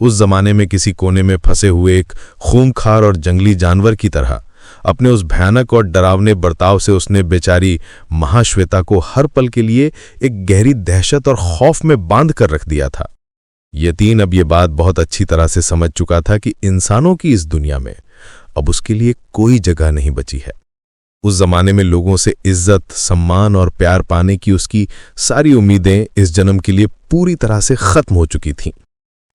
उस जमाने में किसी कोने में फंसे हुए एक खूंखार और जंगली जानवर की तरह अपने उस भयानक और डरावने बर्ताव से उसने बेचारी महाश्वेता को हर पल के लिए एक गहरी दहशत और खौफ में बांध कर रख दिया था। यतीन अब ये बात बहुत अच्छी तरह से समझ चुका था कि इंसानों की इस दुनिया में अब उसके लिए कोई जगह नहीं बची है। उस जमाने में लोगों से इज्जत, सम्मान और प्यार पाने की उसकी सारी उम्मीदें इस जन्म के लिए पूरी तरह से खत्म हो चुकी थीं।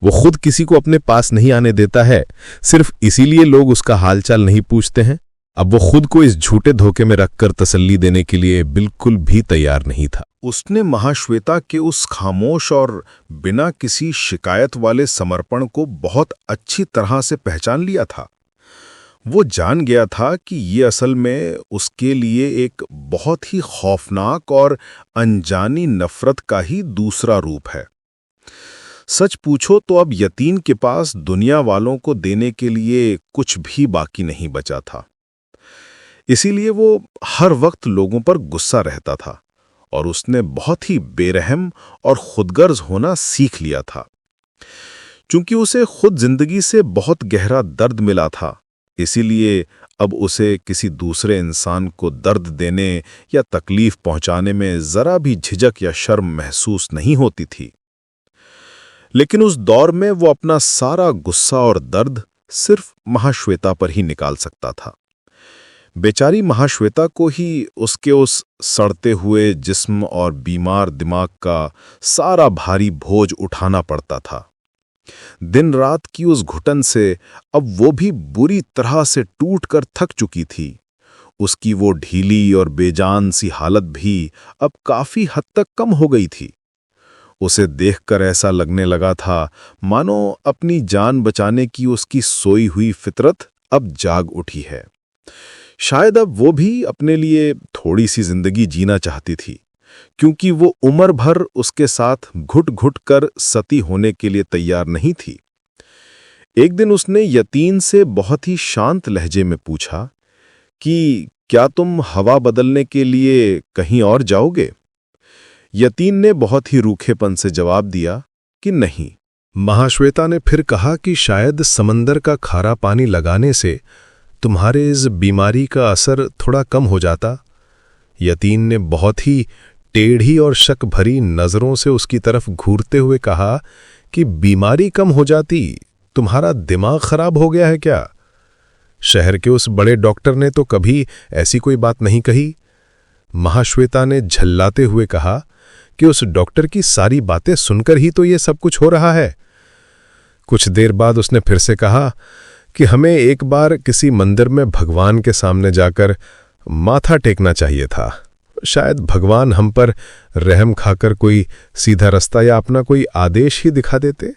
वो खुद किसी को अपने पास नहीं आने देता है, सिर्फ इसीलिए लोग उसका हालचाल नहीं पूछते हैं। अब वो खुद को इस झूठे धोखे में रखकर तसल्ली देने के लिए बिल्कुल भी तैयार नहीं था। उसने महाश्वेता के उस खामोश और बिना किसी शिकायत वाले समर्पण को बहुत अच्छी तरह से पहचान लिया था। वो जान गया था कि ये असल में उसके लिए एक बहुत ही खौफनाक और अनजानी नफरत का ही दूसरा रूप है। सच पूछो तो अब यतीम के पास दुनिया वालों को देने के लिए कुछ भी बाकी नहीं बचा था। इसीलिए वो हर वक्त लोगों पर गुस्सा रहता था और उसने बहुत ही बेरहम और खुदगर्ज होना सीख लिया था। चूंकि उसे खुद जिंदगी से बहुत गहरा दर्द मिला था, इसीलिए अब उसे किसी दूसरे इंसान को दर्द देने या तकलीफ पहुंचाने में जरा भी झिझक या शर्म महसूस नहीं होती थी। लेकिन उस दौर में वो अपना सारा गुस्सा और दर्द सिर्फ महाश्वेता पर ही निकाल सकता था। बेचारी महाश्वेता को ही उसके उस सड़ते हुए जिस्म और बीमार दिमाग का सारा भारी बोझ उठाना पड़ता था। दिन रात की उस घुटन से अब वो भी बुरी तरह से टूटकर थक चुकी थी। उसकी वो ढीली और बेजान सी हालत भी अब काफी हद तक कम हो गई थी। उसे देखकर ऐसा लगने लगा था मानो अपनी जान बचाने की उसकी सोई हुई फितरत अब जाग उठी है। शायद अब वो भी अपने लिए थोड़ी सी जिंदगी जीना चाहती थी, क्योंकि वो उम्र भर उसके साथ घुट घुट कर सती होने के लिए तैयार नहीं थी। एक दिन उसने यतीन से बहुत ही शांत लहजे में पूछा कि क्या तुम हवा बदलने के लिए कहीं और जाओगे? यतीन ने बहुत ही रूखेपन से जवाब दिया कि नहीं। महाश्वेता ने फिर कहा कि शायद समंदर का खारा पानी लगाने से तुम्हारे इस बीमारी का असर थोड़ा कम हो जाता। यतीन ने बहुत ही टेढ़ी और शक भरी नजरों से उसकी तरफ घूरते हुए कहा कि बीमारी कम हो जाती? तुम्हारा दिमाग खराब हो गया है क्या? शहर के उस बड़े डॉक्टर ने तो कभी ऐसी कोई बात नहीं कही। महाश्वेता ने झल्लाते हुए कहा कि उस डॉक्टर की सारी बातें सुनकर ही तो ये सब कुछ हो रहा है। कुछ देर बाद उसने फिर से कहा कि हमें एक बार किसी मंदिर में भगवान के सामने जाकर माथा टेकना चाहिए था। शायद भगवान हम पर रहम खाकर कोई सीधा रास्ता या अपना कोई आदेश ही दिखा देते।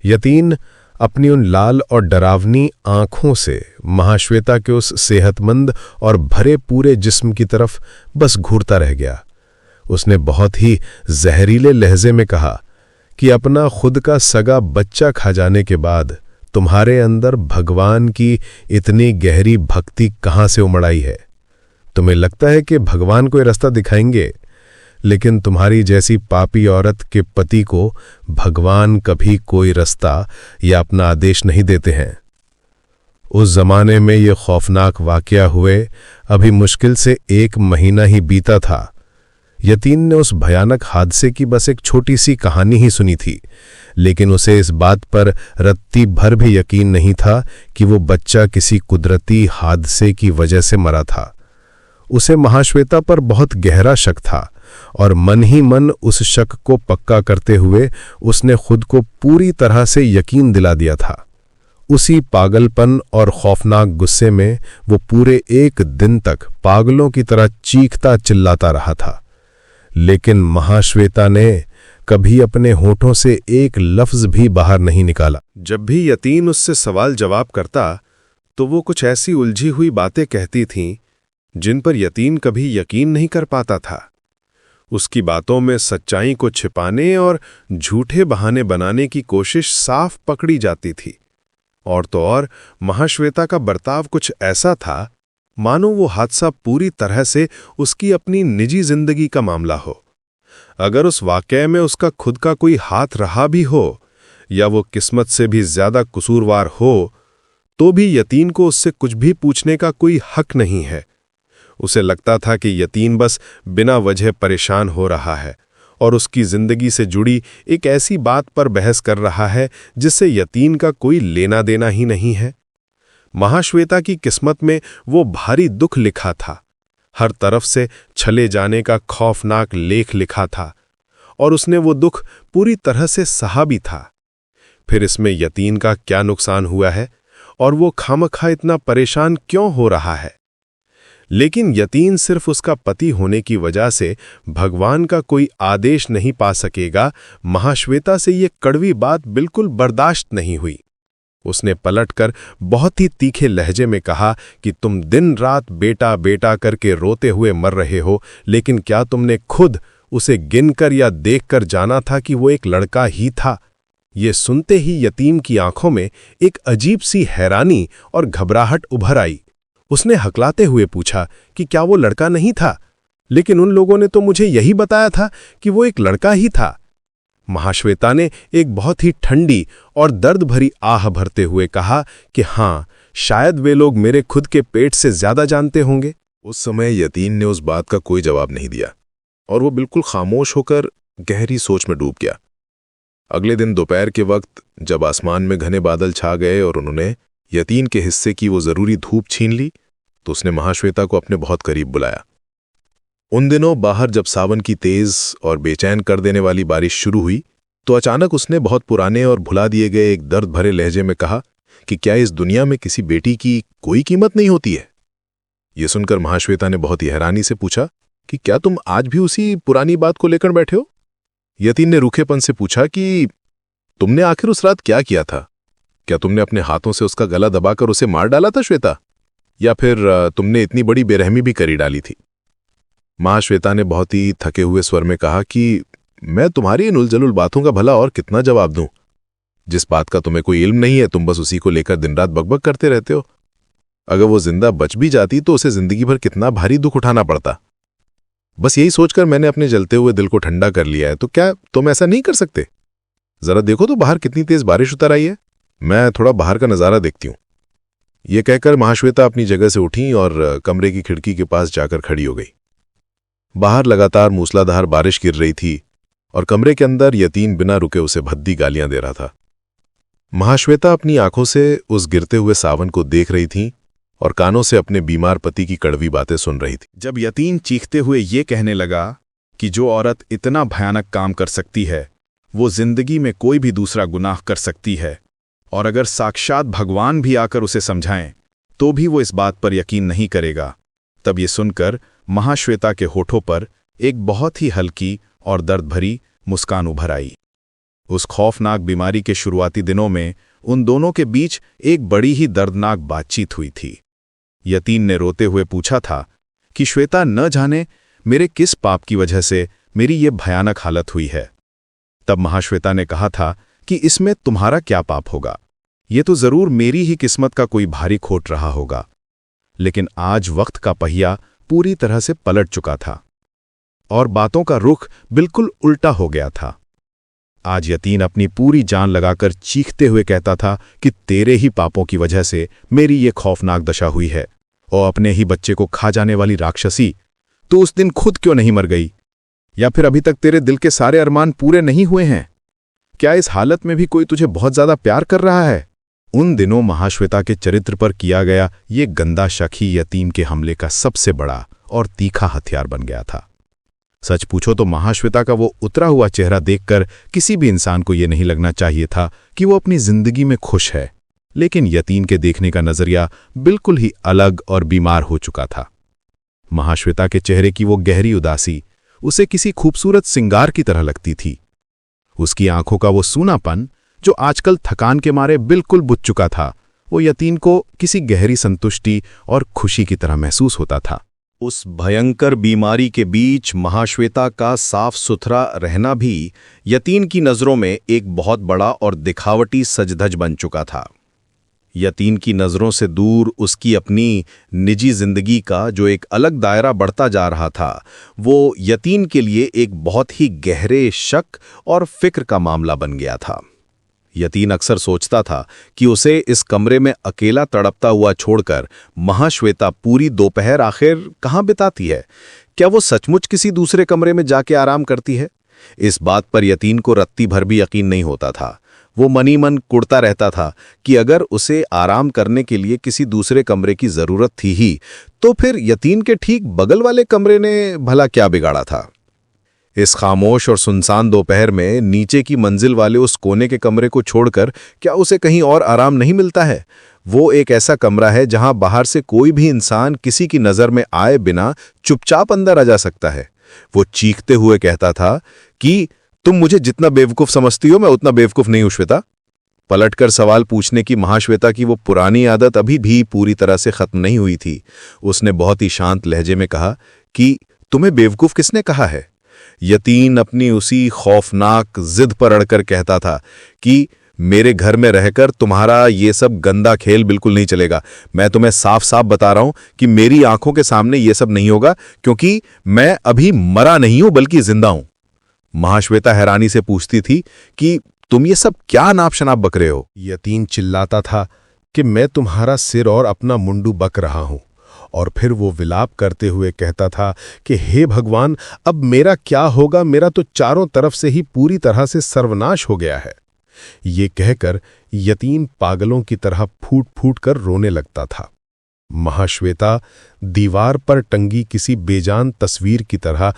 यतीन अपनी उन लाल और डरावनी आंखों से महाश्वेता के उस सेहतमंद और भरे पूरे जिस्म की तरफ बस घूरता रह गया। उसने बहुत ही जहरीले लहजे में कहा कि अपना खुद का सगा बच्चा खा जाने के बाद तुम्हारे अंदर भगवान की इतनी गहरी भक्ति कहाँ से उमड़ आई है? तुम्हें लगता है कि भगवान कोई रास्ता दिखाएंगे, लेकिन तुम्हारी जैसी पापी औरत के पति को भगवान कभी कोई रास्ता या अपना आदेश नहीं देते हैं। उस जमाने में ये खौफनाक वाकया हुए अभी मुश्किल से 1 महीना ही बीता था। यतीन ने उस भयानक हादसे की बस एक छोटी सी कहानी ही सुनी थी, लेकिन उसे इस बात पर रत्ती भर भी यकीन नहीं था कि वो बच्चा किसी कुदरती हादसे की वजह से मरा था। उसे महाश्वेता पर बहुत गहरा शक था और मन ही मन उस शक को पक्का करते हुए उसने खुद को पूरी तरह से यकीन दिला दिया था। उसी पागलपन और खौफनाक गुस्से में वो पूरे 1 दिन तक पागलों की तरह चीखता चिल्लाता रहा था। लेकिन महाश्वेता ने कभी अपने होठों से एक लफ्ज भी बाहर नहीं निकाला। जब भी यतीन उससे सवाल जवाब करता तो वो कुछ ऐसी उलझी हुई बातें कहती थीं जिन पर यतीन कभी यकीन नहीं कर पाता था। उसकी बातों में सच्चाई को छिपाने और झूठे बहाने बनाने की कोशिश साफ पकड़ी जाती थी। और तो और महाश्वेता का बर्ताव कुछ ऐसा था मानो वो हादसा पूरी तरह से उसकी अपनी निजी जिंदगी का मामला हो। अगर उस वाकये में उसका खुद का कोई हाथ रहा भी हो या वो किस्मत से भी ज्यादा कसूरवार हो, तो भी यतीन को उससे कुछ भी पूछने का कोई हक नहीं है। उसे लगता था कि यतीन बस बिना वजह परेशान हो रहा है और उसकी जिंदगी से जुड़ी एक ऐसी बात पर बहस कर रहा है जिससे यतीन का कोई लेना देना ही नहीं है। महाश्वेता की किस्मत में वो भारी दुख लिखा था। हर तरफ से छले जाने का खौफनाक लेख लिखा था और उसने वो दुख पूरी तरह से सहा भी था। फिर इसमें यतीन का क्या नुकसान हुआ है और वो खामखा इतना परेशान क्यों हो रहा है? लेकिन यतीन सिर्फ उसका पति होने की वजह से भगवान का कोई आदेश नहीं पा सकेगा। महाश्वेता से ये कड़वी बात बिल्कुल बर्दाश्त नहीं हुई। उसने पलटकर बहुत ही तीखे लहजे में कहा कि तुम दिन रात बेटा बेटा करके रोते हुए मर रहे हो, लेकिन क्या तुमने खुद उसे गिनकर या देखकर जाना था कि वो एक लड़का ही था? ये सुनते ही यतीम की आंखों में एक अजीब सी हैरानी और घबराहट उभर आई। उसने हकलाते हुए पूछा कि क्या वो लड़का नहीं था? लेकिन उन लोगों ने तो मुझे यही बताया था कि वो एक लड़का ही था। महाश्वेता ने एक बहुत ही ठंडी और दर्द भरी आह भरते हुए कहा कि हाँ, शायद वे लोग मेरे खुद के पेट से ज्यादा जानते होंगे। उस समय यतीन ने उस बात का कोई जवाब नहीं दिया और वो बिल्कुल खामोश होकर गहरी सोच में डूब गया। अगले दिन दोपहर के वक्त जब आसमान में घने बादल छा गए और उन्होंने यतीन के हिस्से की वो जरूरी धूप छीन ली, तो उसने महाश्वेता को अपने बहुत करीब बुलाया। उन दिनों बाहर जब सावन की तेज और बेचैन कर देने वाली बारिश शुरू हुई, तो अचानक उसने बहुत पुराने और भुला दिए गए एक दर्द भरे लहजे में कहा कि क्या इस दुनिया में किसी बेटी की कोई कीमत नहीं होती है? ये सुनकर महाश्वेता ने बहुत ही हैरानी से पूछा कि क्या तुम आज भी उसी पुरानी बात को लेकर बैठे हो? यतीन ने रूखेपन से पूछा कि तुमने आखिर उस रात क्या किया था? क्या तुमने अपने हाथों से उसका गला दबाकर उसे मार डाला था श्वेता, या फिर तुमने इतनी बड़ी बेरहमी भी करी डाली थी? महाश्वेता ने बहुत ही थके हुए स्वर में कहा कि मैं तुम्हारी इन उलझुल बातों का भला और कितना जवाब दूं? जिस बात का तुम्हें कोई इल्म नहीं है, तुम बस उसी को लेकर दिन रात बकबक करते रहते हो। अगर वो जिंदा बच भी जाती तो उसे जिंदगी भर कितना भारी दुख उठाना पड़ता। बस यही सोचकर मैंने अपने जलते हुए दिल को ठंडा कर लिया है। तो क्या तुम ऐसा नहीं कर सकते? जरा देखो तो बाहर कितनी तेज बारिश उतर आई है। मैं थोड़ा बाहर का नजारा देखती हूं। ये कहकर महाश्वेता अपनी जगह से उठी और कमरे की खिड़की के पास जाकर खड़ी हो गई। बाहर लगातार मूसलाधार बारिश गिर रही थी और कमरे के अंदर यतीन बिना रुके उसे भद्दी गालियां दे रहा था। महाश्वेता अपनी आंखों से उस गिरते हुए सावन को देख रही थी और कानों से अपने बीमार पति की कड़वी बातें सुन रही थी। जब यतीन चीखते हुए ये कहने लगा कि जो औरत इतना भयानक काम कर सकती है, वो जिंदगी में कोई भी दूसरा गुनाह कर सकती है, और अगर साक्षात भगवान भी आकर उसे समझाएं तो भी वो इस बात पर यकीन नहीं करेगा, तब ये सुनकर महाश्वेता के होठों पर एक बहुत ही हल्की और दर्द भरी मुस्कान उभर आई। उस खौफनाक बीमारी के शुरुआती दिनों में उन दोनों के बीच एक बड़ी ही दर्दनाक बातचीत हुई थी। यतीन ने रोते हुए पूछा था कि श्वेता, न जाने मेरे किस पाप की वजह से मेरी ये भयानक हालत हुई है। तब महाश्वेता ने कहा था कि इसमें तुम्हारा क्या पाप होगा, ये तो जरूर मेरी ही किस्मत का कोई भारी खोट रहा होगा। लेकिन आज वक्त का पहिया पूरी तरह से पलट चुका था और बातों का रुख बिल्कुल उल्टा हो गया था। आज यतीन अपनी पूरी जान लगाकर चीखते हुए कहता था कि तेरे ही पापों की वजह से मेरी ये खौफनाक दशा हुई है, और अपने ही बच्चे को खा जाने वाली राक्षसी, तू उस दिन खुद क्यों नहीं मर गई? या फिर अभी तक तेरे दिल के सारे अरमान पूरे नहीं हुए हैं? क्या इस हालत में भी कोई तुझे बहुत ज्यादा प्यार कर रहा है? उन दिनों महाश्वेता के चरित्र पर किया गया ये गंदा शक ही यतीम के हमले का सबसे बड़ा और तीखा हथियार बन गया था। सच पूछो तो महाश्वेता का वो उतरा हुआ चेहरा देखकर किसी भी इंसान को ये नहीं लगना चाहिए था कि वो अपनी जिंदगी में खुश है, लेकिन यतीम के देखने का नजरिया बिल्कुल ही अलग और बीमार हो चुका था। महाश्वेता के चेहरे की वो गहरी उदासी उसे किसी खूबसूरत सिंगार की तरह लगती थी। उसकी आंखों का वो सूनापन, जो आजकल थकान के मारे बिल्कुल बुझ चुका था, वो यतीम को किसी गहरी संतुष्टि और खुशी की तरह महसूस होता था। उस भयंकर बीमारी के बीच महाश्वेता का साफ सुथरा रहना भी यतीन की नज़रों में एक बहुत बड़ा और दिखावटी सजधज बन चुका था। यतीन की नज़रों से दूर उसकी अपनी निजी जिंदगी का जो एक अलग दायरा बढ़ता जा रहा था, वो यतीन के लिए एक बहुत ही गहरे शक और फिक्र का मामला बन गया था। यतीन अक्सर सोचता था कि उसे इस कमरे में अकेला तड़पता हुआ छोड़कर महाश्वेता पूरी दोपहर आखिर कहाँ बिताती है। क्या वो सचमुच किसी दूसरे कमरे में जाके आराम करती है? इस बात पर यतीन को रत्ती भर भी यकीन नहीं होता था। वो मनी मन कुड़ता रहता था कि अगर उसे आराम करने के लिए किसी दूसरे कमरे की जरूरत थी ही, तो फिर यतीन के ठीक बगल वाले कमरे ने भला क्या बिगाड़ा था। इस खामोश और सुनसान दोपहर में नीचे की मंजिल वाले उस कोने के कमरे को छोड़कर क्या उसे कहीं और आराम नहीं मिलता है? वो एक ऐसा कमरा है जहां बाहर से कोई भी इंसान किसी की नजर में आए बिना चुपचाप अंदर आ जा सकता है। वो चीखते हुए कहता था कि तुम मुझे जितना बेवकूफ समझती हो, मैं उतना बेवकूफ नहीं हूं श्वेता। पलटकर सवाल पूछने की महाश्वेता की वो पुरानी आदत अभी भी पूरी तरह से खत्म नहीं हुई थी। उसने बहुत ही शांत लहजे में कहा कि तुम्हें बेवकूफ किसने कहा है? यतीन अपनी उसी खौफनाक जिद पर अड़कर कहता था कि मेरे घर में रहकर तुम्हारा ये सब गंदा खेल बिल्कुल नहीं चलेगा। मैं तुम्हें साफ साफ बता रहा हूं कि मेरी आंखों के सामने ये सब नहीं होगा, क्योंकि मैं अभी मरा नहीं हूं बल्कि जिंदा हूं। महाश्वेता हैरानी से पूछती थी कि तुम ये सब क्या नाप शनाप बक रहे हो। यतीन चिल्लाता था कि मैं तुम्हारा सिर और अपना मुंडू बक रहा हूं, और फिर वो विलाप करते हुए कहता था कि हे भगवान, अब मेरा क्या होगा, मेरा तो चारों तरफ से ही पूरी तरह से सर्वनाश हो गया है। ये कहकर यतीम पागलों की तरह फूट फूट कर रोने लगता था। महाश्वेता दीवार पर टंगी किसी बेजान तस्वीर की तरह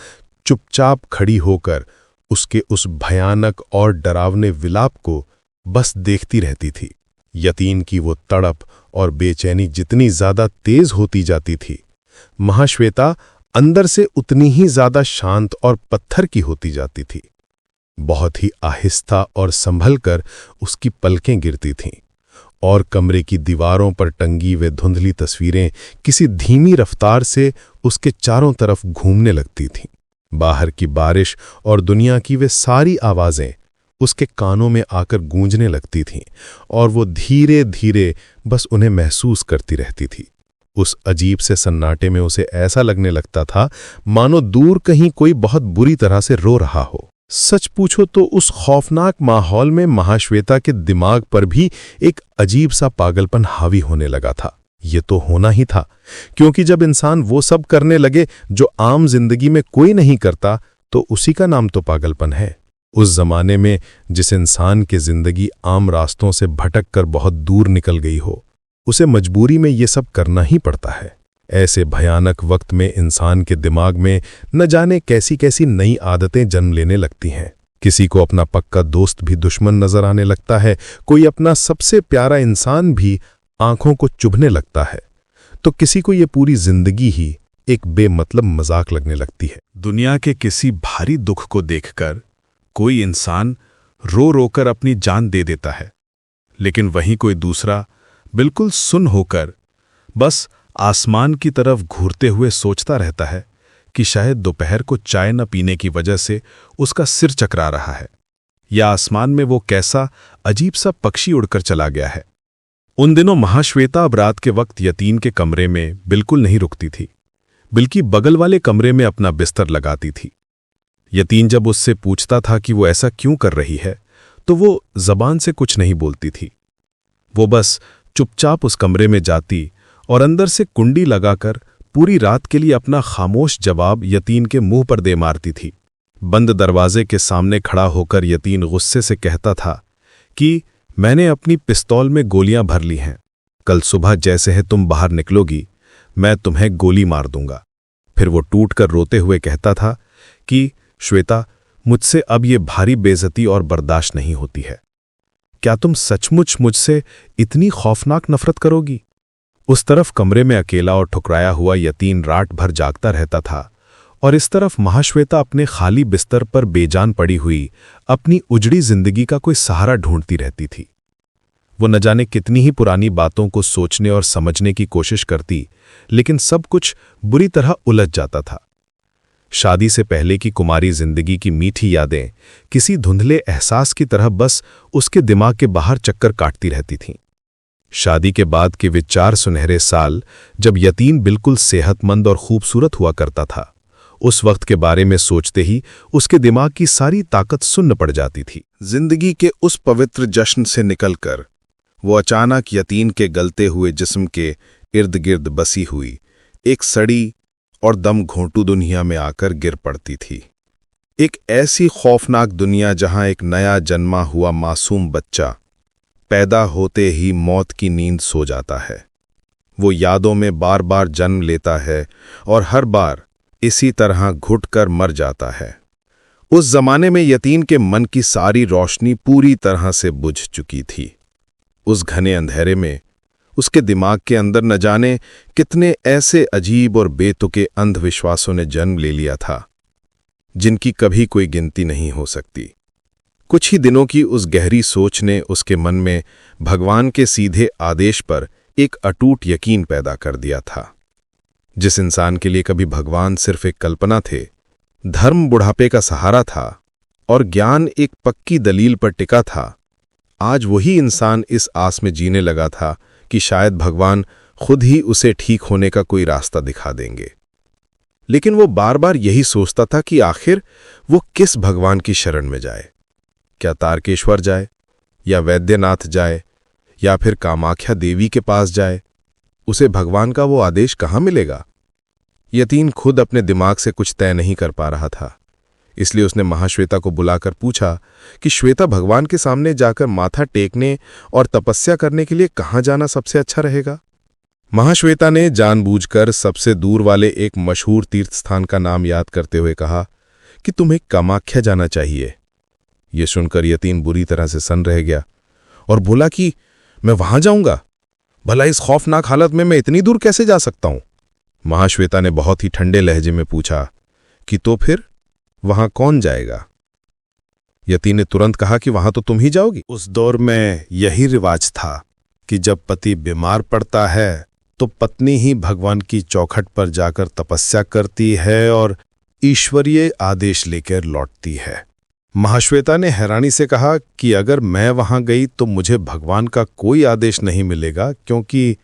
चुपचाप खड़ी होकर उसके उस भयानक और डरावने विलाप को बस देखती रहती थी। यतीम की वो तड़प और बेचैनी जितनी ज्यादा तेज होती जाती थी, महाश्वेता अंदर से उतनी ही ज्यादा शांत और पत्थर की होती जाती थी। बहुत ही आहिस्ता और संभल कर उसकी पलकें गिरती थीं, और कमरे की दीवारों पर टंगी वे धुंधली तस्वीरें किसी धीमी रफ्तार से उसके चारों तरफ घूमने लगती थीं। बाहर की बारिश और दुनिया की वे सारी आवाजें उसके कानों में आकर गूंजने लगती थीं, और वो धीरे धीरे बस उन्हें महसूस करती रहती थी। उस अजीब से सन्नाटे में उसे ऐसा लगने लगता था मानो दूर कहीं कोई बहुत बुरी तरह से रो रहा हो। सच पूछो तो उस खौफनाक माहौल में महाश्वेता के दिमाग पर भी एक अजीब सा पागलपन हावी होने लगा था। ये तो होना ही था, क्योंकि जब इंसान वो सब करने लगे जो आम जिंदगी में कोई नहीं करता, तो उसी का नाम तो पागलपन है। उस जमाने में जिस इंसान की जिंदगी आम रास्तों से भटक कर बहुत दूर निकल गई हो, उसे मजबूरी में ये सब करना ही पड़ता है। ऐसे भयानक वक्त में इंसान के दिमाग में न जाने कैसी कैसी नई आदतें जन्म लेने लगती हैं। किसी को अपना पक्का दोस्त भी दुश्मन नजर आने लगता है, कोई अपना सबसे प्यारा इंसान भी आंखों को चुभने लगता है, तो किसी को ये पूरी जिंदगी ही एक बेमतलब मजाक लगने लगती है। दुनिया के किसी भारी दुख को देखकर कोई इंसान रो रोकर अपनी जान दे देता है, लेकिन वहीं कोई दूसरा बिल्कुल सुन्न होकर बस आसमान की तरफ घूरते हुए सोचता रहता है कि शायद दोपहर को चाय न पीने की वजह से उसका सिर चकरा रहा है, या आसमान में वो कैसा अजीब सा पक्षी उड़कर चला गया है। उन दिनों महाश्वेता अब रात के वक्त यतीम के कमरे में बिल्कुल नहीं रुकती थी, बल्कि बगल वाले कमरे में अपना बिस्तर लगाती थी। यतीम जब उससे पूछता था कि वो ऐसा क्यों कर रही है, तो वो जबान से कुछ नहीं बोलती थी। वो बस चुपचाप उस कमरे में जाती और अंदर से कुंडी लगाकर पूरी रात के लिए अपना खामोश जवाब यतीम के मुंह पर दे मारती थी। बंद दरवाजे के सामने खड़ा होकर यतीम गुस्से से कहता था कि मैंने अपनी पिस्तौल में गोलियां भर ली हैं, कल सुबह जैसे है तुम बाहर निकलोगी मैं तुम्हें गोली मार दूंगा। फिर वो टूटकर रोते हुए कहता था कि श्वेता, मुझसे अब ये भारी बेइज्जती और बर्दाश्त नहीं होती है। क्या तुम सचमुच मुझसे इतनी खौफनाक नफरत करोगी? उस तरफ कमरे में अकेला और ठुकराया हुआ यतीम रात भर जागता रहता था, और इस तरफ महाश्वेता अपने खाली बिस्तर पर बेजान पड़ी हुई अपनी उजड़ी जिंदगी का कोई सहारा ढूंढती रहती थी। वो न जाने कितनी ही पुरानी बातों को सोचने और समझने की कोशिश करती, लेकिन सब कुछ बुरी तरह उलझ जाता था। शादी से पहले की कुमारी जिंदगी की मीठी यादें किसी धुंधले एहसास की तरह बस उसके दिमाग के बाहर चक्कर काटती रहती थीं। शादी के बाद के वे 4 सुनहरे साल, जब यतीम बिल्कुल सेहतमंद और खूबसूरत हुआ करता था, उस वक्त के बारे में सोचते ही उसके दिमाग की सारी ताकत सुन्न पड़ जाती थी। जिंदगी के उस पवित्र जश्न से निकलकर वो अचानक यतीम के गलते हुए जिस्म के इर्द गिर्द बसी हुई एक सड़ी और दम घोंटू दुनिया में आकर गिर पड़ती थी। एक ऐसी खौफनाक दुनिया जहां एक नया जन्मा हुआ मासूम बच्चा पैदा होते ही मौत की नींद सो जाता है। वो यादों में बार बार जन्म लेता है और हर बार इसी तरह घुटकर मर जाता है। उस जमाने में यतीम के मन की सारी रोशनी पूरी तरह से बुझ चुकी थी। उस घने अंधेरे में उसके दिमाग के अंदर न जाने कितने ऐसे अजीब और बेतुके अंधविश्वासों ने जन्म ले लिया था, जिनकी कभी कोई गिनती नहीं हो सकती। कुछ ही दिनों की उस गहरी सोच ने उसके मन में भगवान के सीधे आदेश पर एक अटूट यकीन पैदा कर दिया था। जिस इंसान के लिए कभी भगवान सिर्फ एक कल्पना थे, धर्म बुढ़ापे का सहारा था और ज्ञान एक पक्की दलील पर टिका था, आज वही इंसान इस आस में जीने लगा था कि शायद भगवान खुद ही उसे ठीक होने का कोई रास्ता दिखा देंगे। लेकिन वो बार बार यही सोचता था कि आखिर वो किस भगवान की शरण में जाए। क्या तारकेश्वर जाए, या वैद्यनाथ जाए, या फिर कामाख्या देवी के पास जाए? उसे भगवान का वो आदेश कहाँ मिलेगा? यतीन खुद अपने दिमाग से कुछ तय नहीं कर पा रहा था। इसलिए उसने महाश्वेता को बुलाकर पूछा कि श्वेता, भगवान के सामने जाकर माथा टेकने और तपस्या करने के लिए कहाँ जाना सबसे अच्छा रहेगा? महाश्वेता ने जानबूझकर सबसे दूर वाले एक मशहूर तीर्थ स्थान का नाम याद करते हुए कहा कि तुम्हें कामाख्या जाना चाहिए। ये सुनकर यतीन बुरी तरह से सन्न रह गया और बोला कि मैं वहां जाऊंगा? भला इस खौफनाक हालत में मैं इतनी दूर कैसे जा सकता हूं? महाश्वेता ने बहुत ही ठंडे लहजे में पूछा कि तो फिर वहां कौन जाएगा? यतीन ने तुरंत कहा कि वहां तो तुम ही जाओगी। उस दौर में यही रिवाज था कि जब पति बीमार पड़ता है तो पत्नी ही भगवान की चौखट पर जाकर तपस्या करती है और ईश्वरीय आदेश लेकर लौटती है। महाश्वेता ने हैरानी से कहा कि अगर मैं वहां गई तो मुझे भगवान का कोई आदेश नहीं मिलेगा, क्योंकि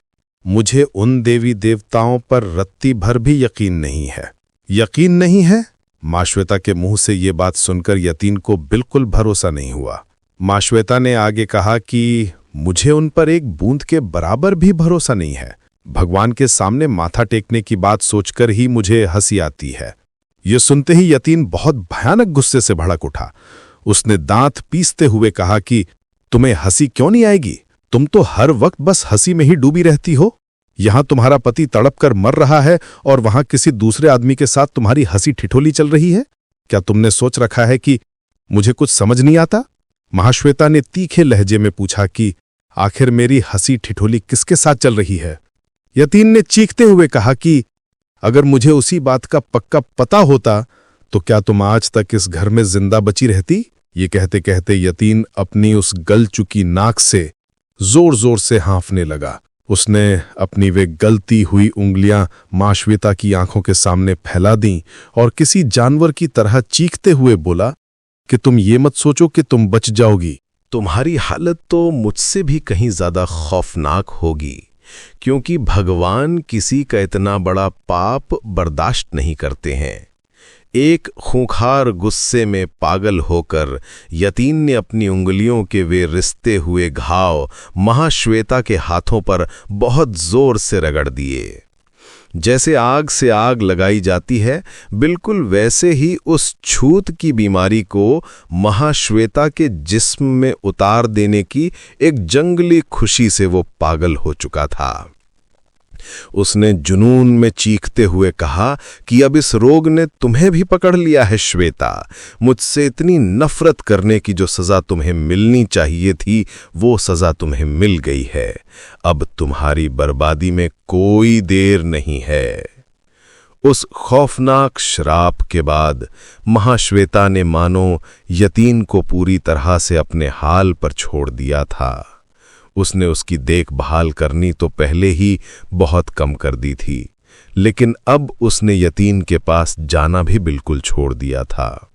मुझे उन देवी देवताओं पर रत्ती भर भी यकीन नहीं है। यकीन नहीं है? महाश्वेता के मुंह से ये बात सुनकर यतीन को बिल्कुल भरोसा नहीं हुआ। महाश्वेता ने आगे कहा कि मुझे उन पर एक बूंद के बराबर भी भरोसा नहीं है। भगवान के सामने माथा टेकने की बात सोचकर ही मुझे हंसी आती है। ये सुनते ही यतीन बहुत भयानक गुस्से से भड़क उठा। उसने दांत पीसते हुए कहा कि तुम्हें हंसी क्यों नहीं आएगी? तुम तो हर वक्त बस हंसी में ही डूबी रहती हो। यहां तुम्हारा पति तड़प कर मर रहा है और वहां किसी दूसरे आदमी के साथ तुम्हारी हंसी ठिठोली चल रही है। क्या तुमने सोच रखा है कि मुझे कुछ समझ नहीं आता? महाश्वेता ने तीखे लहजे में पूछा कि आखिर मेरी हंसी ठिठोली किसके साथ चल रही है? यतीन ने चीखते हुए कहा कि अगर मुझे उसी बात का पक्का पता होता तो क्या तुम आज तक इस घर में जिंदा बची रहती? ये कहते कहते यतीन अपनी उस गल चुकी नाक से जोर जोर से हाँफने लगा। उसने अपनी वे गलती हुई उंगलियां महाश्वेता की आंखों के सामने फैला दी और किसी जानवर की तरह चीखते हुए बोला कि तुम ये मत सोचो कि तुम बच जाओगी। तुम्हारी हालत तो मुझसे भी कहीं ज्यादा खौफनाक होगी, क्योंकि भगवान किसी का इतना बड़ा पाप बर्दाश्त नहीं करते हैं। एक खूंखार गुस्से में पागल होकर यतीन ने अपनी उंगलियों के वे रिश्ते हुए घाव महाश्वेता के हाथों पर बहुत जोर से रगड़ दिए। जैसे आग से आग लगाई जाती है, बिल्कुल वैसे ही उस छूत की बीमारी को महाश्वेता के जिस्म में उतार देने की एक जंगली खुशी से वो पागल हो चुका था। उसने जुनून में चीखते हुए कहा कि अब इस रोग ने तुम्हें भी पकड़ लिया है श्वेता। मुझसे इतनी नफरत करने की जो सजा तुम्हें मिलनी चाहिए थी, वो सजा तुम्हें मिल गई है। अब तुम्हारी बर्बादी में कोई देर नहीं है। उस खौफनाक श्राप के बाद महाश्वेता ने मानो यतीन को पूरी तरह से अपने हाल पर छोड़ दिया था। उसने उसकी देखभाल करनी तो पहले ही बहुत कम कर दी थी, लेकिन अब उसने यतीन के पास जाना भी बिल्कुल छोड़ दिया था।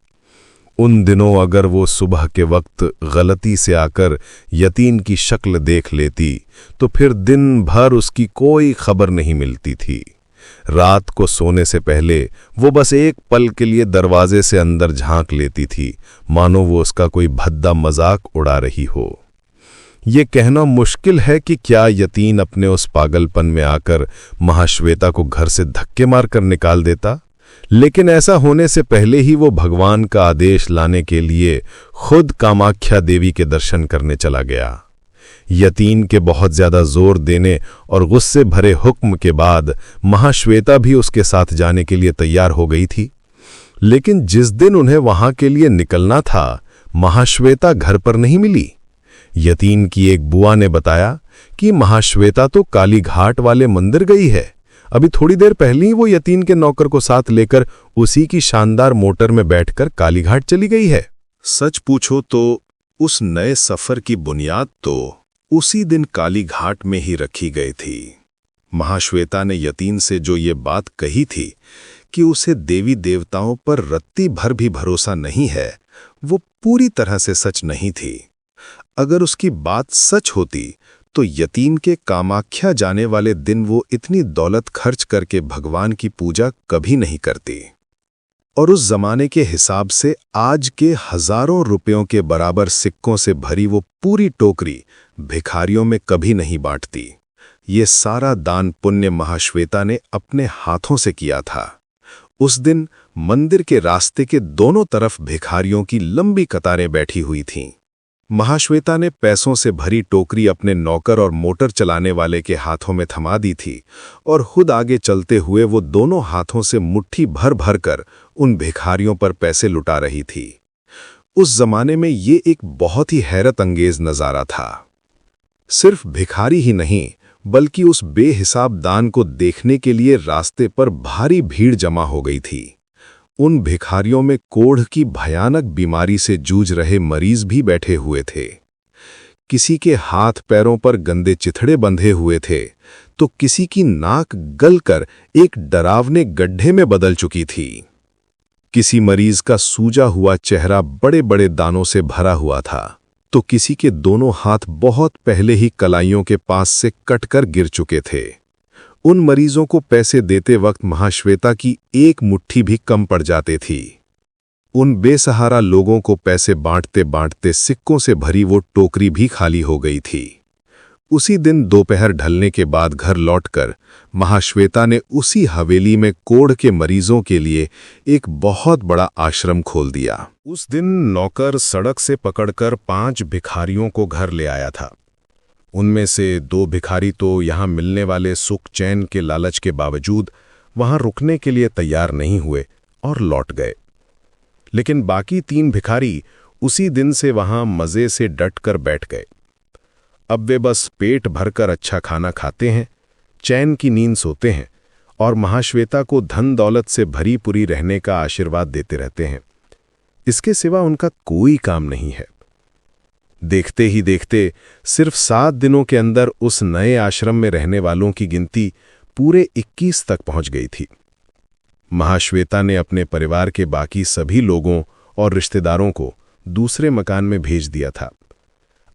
उन दिनों अगर वो सुबह के वक्त गलती से आकर यतीन की शक्ल देख लेती तो फिर दिन भर उसकी कोई खबर नहीं मिलती थी। रात को सोने से पहले वो बस एक पल के लिए दरवाजे से अंदर झांक लेती थी, मानो वो उसका कोई भद्दा मजाक उड़ा रही हो। ये कहना मुश्किल है कि क्या यतीन अपने उस पागलपन में आकर महाश्वेता को घर से धक्के मारकर निकाल देता, लेकिन ऐसा होने से पहले ही वो भगवान का आदेश लाने के लिए खुद कामाख्या देवी के दर्शन करने चला गया। यतीन के बहुत ज्यादा जोर देने और गुस्से भरे हुक्म के बाद महाश्वेता भी उसके साथ जाने के लिए तैयार हो गई थी, लेकिन जिस दिन उन्हें वहां के लिए निकलना था, महाश्वेता घर पर नहीं मिली। यतीन की एक बुआ ने बताया कि महाश्वेता तो काली घाट वाले मंदिर गई है। अभी थोड़ी देर पहले ही वो यतीन के नौकर को साथ लेकर उसी की शानदार मोटर में बैठकर काली घाट चली गई है। सच पूछो तो उस नए सफर की बुनियाद तो उसी दिन काली घाट में ही रखी गई थी। महाश्वेता ने यतीन से जो ये बात कही थी कि उसे देवी देवताओं पर रत्ती भर भी भरोसा नहीं है, वो पूरी तरह से सच नहीं थी। अगर उसकी बात सच होती तो यतीम के कामाख्या जाने वाले दिन वो इतनी दौलत खर्च करके भगवान की पूजा कभी नहीं करती। और उस जमाने के हिसाब से आज के हजारों रुपयों के बराबर सिक्कों से भरी वो पूरी टोकरी भिखारियों में कभी नहीं बांटती। ये सारा दान पुण्य महाश्वेता ने अपने हाथों से किया था। उस दिन मंदिर के रास्ते के दोनों तरफ भिखारियों की लंबी कतारें बैठी हुई थीं। महाश्वेता ने पैसों से भरी टोकरी अपने नौकर और मोटर चलाने वाले के हाथों में थमा दी थी और खुद आगे चलते हुए वो दोनों हाथों से मुट्ठी भर भर कर उन भिखारियों पर पैसे लुटा रही थी। उस जमाने में ये एक बहुत ही हैरत अंगेज नजारा था। सिर्फ भिखारी ही नहीं बल्कि उस बेहिसाब दान को देखने के लिए रास्ते पर भारी भीड़ जमा हो गई थी। उन भिखारियों में कोढ़ की भयानक बीमारी से जूझ रहे मरीज भी बैठे हुए थे। किसी के हाथ पैरों पर गंदे चिथड़े बंधे हुए थे तो किसी की नाक गलकर एक डरावने गड्ढे में बदल चुकी थी। किसी मरीज का सूजा हुआ चेहरा बड़े बड़े दानों से भरा हुआ था तो किसी के दोनों हाथ बहुत पहले ही कलाइयों के पास से कटकर गिर चुके थे। उन मरीजों को पैसे देते वक्त महाश्वेता की एक मुट्ठी भी कम पड़ जाती थी। उन बेसहारा लोगों को पैसे बांटते बांटते सिक्कों से भरी वो टोकरी भी खाली हो गई थी। उसी दिन दोपहर ढलने के बाद घर लौटकर महाश्वेता ने उसी हवेली में कोढ़ के मरीजों के लिए एक बहुत बड़ा आश्रम खोल दिया। उस दिन नौकर सड़क से पकड़कर 5 भिखारियों को घर ले आया था। उनमें से 2 भिखारी तो यहां मिलने वाले सुख चैन के लालच के बावजूद वहां रुकने के लिए तैयार नहीं हुए और लौट गए। लेकिन बाकी 3 भिखारी उसी दिन से वहां मजे से डट कर बैठ गए। अब वे बस पेट भरकर अच्छा खाना खाते हैं, चैन की नींद सोते हैं और महाश्वेता को धन दौलत से भरी पूरी रहने का आशीर्वाद देते रहते हैं। इसके सिवा उनका कोई काम नहीं है। देखते ही देखते सिर्फ 7 दिनों के अंदर उस नए आश्रम में रहने वालों की गिनती पूरे 21 तक पहुंच गई थी। महाश्वेता ने अपने परिवार के बाकी सभी लोगों और रिश्तेदारों को दूसरे मकान में भेज दिया था।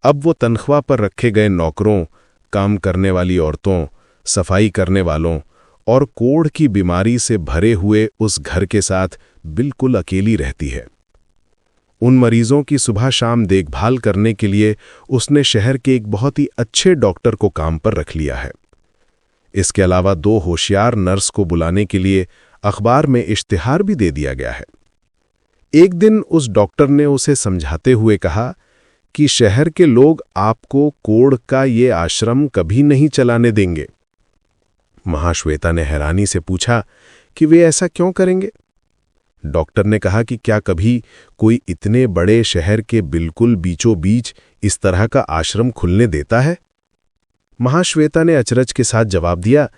अब वो तनख्वाह पर रखे गए नौकरों, काम करने वाली औरतों, सफाई करने वालों और कोढ़ की बीमारी से भरे हुए उस घर के साथ बिल्कुल अकेली रहती है। उन मरीजों की सुबह शाम देखभाल करने के लिए उसने शहर के एक बहुत ही अच्छे डॉक्टर को काम पर रख लिया है। इसके अलावा 2 होशियार नर्स को बुलाने के लिए अखबार में इश्तिहार भी दे दिया गया है। एक दिन उस डॉक्टर ने उसे समझाते हुए कहा कि शहर के लोग आपको कोढ़ का ये आश्रम कभी नहीं चलाने देंगे। महाश्वेता ने हैरानी से पूछा कि वे ऐसा क्यों करेंगे? डॉक्टर ने कहा कि क्या कभी कोई इतने बड़े शहर के बिल्कुल बीचों बीच इस तरह का आश्रम खुलने देता है? महाश्वेता ने अचरज के साथ जवाब दिया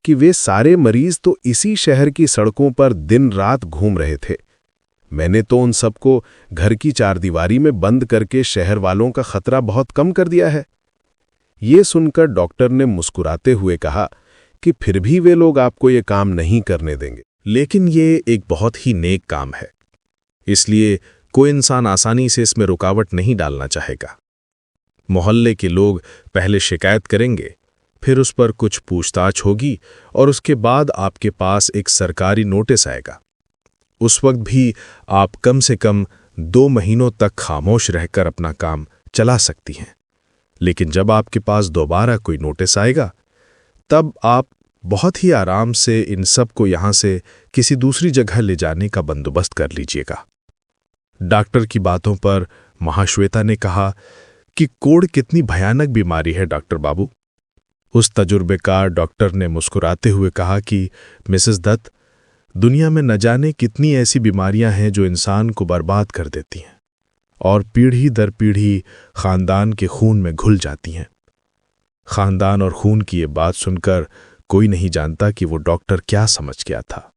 कि वे सारे मरीज तो इसी शहर की सड़कों पर दिन रात घूम रहे थे। मैंने तो उन सबको घर की चारदीवारी में बंद करके शहर वालों का खतरा बहुत कम कर दिया है। ये सुनकर डॉक्टर ने मुस्कुराते हुए कहा कि फिर भी वे लोग आपको ये काम नहीं करने देंगे। लेकिन ये एक बहुत ही नेक काम है, इसलिए कोई इंसान आसानी से इसमें रुकावट नहीं डालना चाहेगा। मोहल्ले के लोग पहले शिकायत करेंगे, फिर उस पर कुछ पूछताछ होगी और उसके बाद आपके पास एक सरकारी नोटिस आएगा। उस वक्त भी आप कम से कम 2 महीनों तक खामोश रहकर अपना काम चला सकती हैं। लेकिन जब आपके पास दोबारा कोई नोटिस आएगा, तब आप बहुत ही आराम से इन सब को यहां से किसी दूसरी जगह ले जाने का बंदोबस्त कर लीजिएगा। डॉक्टर की बातों पर महाश्वेता ने कहा कि कोढ़ कितनी भयानक बीमारी है डॉक्टर बाबू। उस तजुर्बेकार डॉक्टर ने मुस्कुराते हुए कहा कि मिसेस दत्त, दुनिया में न जाने कितनी ऐसी बीमारियां हैं जो इंसान को बर्बाद कर देती हैं और पीढ़ी दर पीढ़ी खानदान के खून में घुल जाती हैं। खानदान और खून की ये बात सुनकर कोई नहीं जानता कि वो डॉक्टर क्या समझ गया था।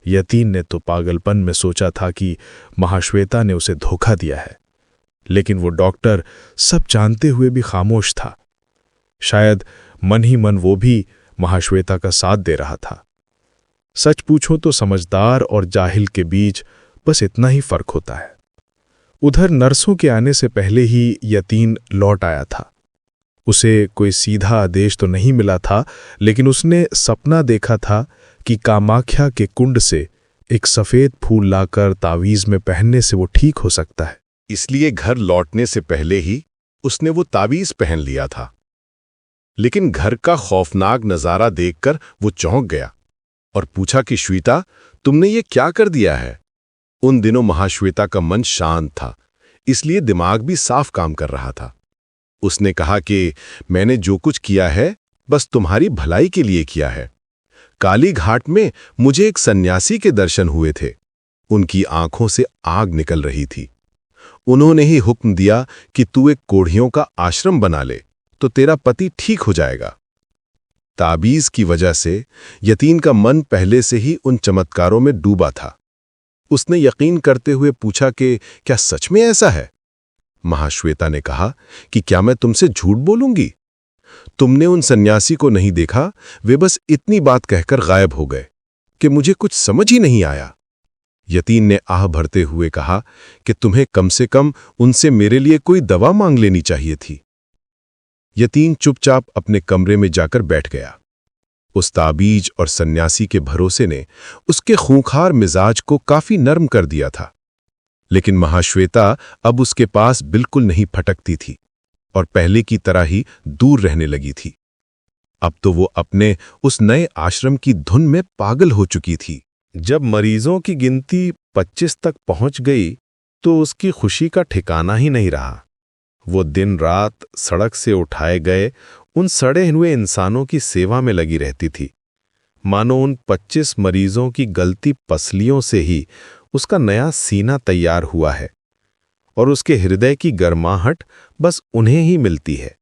यतीन ने तो पागलपन में सोचा था कि महाश्वेता ने उसे धोखा दिया है, लेकिन वो डॉक्टर सब जानते हुए भी खामोश था। शायद मन ही मन वो भी महाश्वेता का साथ दे रहा था। सच पूछो तो समझदार और जाहिल के बीच बस इतना ही फर्क होता है। उधर नर्सों के आने से पहले ही यतीन लौट आया था। उसे कोई सीधा आदेश तो नहीं मिला था, लेकिन उसने सपना देखा था कि कामाख्या के कुंड से एक सफ़ेद फूल लाकर तावीज़ में पहनने से वो ठीक हो सकता है। इसलिए घर लौटने से पहले ही उसने वो तावीज़ पहन लिया था। लेकिन घर का खौफनाक नज़ारा देखकर वो चौंक गया और पूछा कि श्वेता, तुमने ये क्या कर दिया है? उन दिनों महाश्वेता का मन शांत था, इसलिए दिमाग भी साफ काम कर रहा था। उसने कहा कि मैंने जो कुछ किया है बस तुम्हारी भलाई के लिए किया है। काली घाट में मुझे एक सन्यासी के दर्शन हुए थे। उनकी आंखों से आग निकल रही थी। उन्होंने ही हुक्म दिया कि तू एक कोढ़ियों का आश्रम बना ले तो तेरा पति ठीक हो जाएगा। ताबीज की वजह से यतीन का मन पहले से ही उन चमत्कारों में डूबा था। उसने यकीन करते हुए पूछा कि क्या सच में ऐसा है? महाश्वेता ने कहा कि क्या मैं तुमसे झूठ बोलूंगी? तुमने उन सन्यासी को नहीं देखा, वे बस इतनी बात कहकर गायब हो गए कि मुझे कुछ समझ ही नहीं आया। यतीन ने आह भरते हुए कहा कि तुम्हें कम से कम उनसे मेरे लिए कोई दवा मांग लेनी चाहिए थी। यतीन चुपचाप अपने कमरे में जाकर बैठ गया। उस ताबीज और सन्यासी के भरोसे ने उसके खूंखार मिजाज को काफी नरम कर दिया था। लेकिन महाश्वेता अब उसके पास बिल्कुल नहीं फटकती थी और पहले की तरह ही दूर रहने लगी थी। अब तो वो अपने उस नए आश्रम की धुन में पागल हो चुकी थी। जब मरीजों की गिनती 25 तक पहुंच गई तो उसकी खुशी का ठिकाना ही नहीं रहा। वो दिन रात सड़क से उठाए गए उन सड़े हुए इंसानों की सेवा में लगी रहती थी, मानो उन 25 मरीजों की गलती पसलियों से ही उसका नया सीना तैयार हुआ है और उसके हृदय की गर्माहट बस उन्हें ही मिलती है।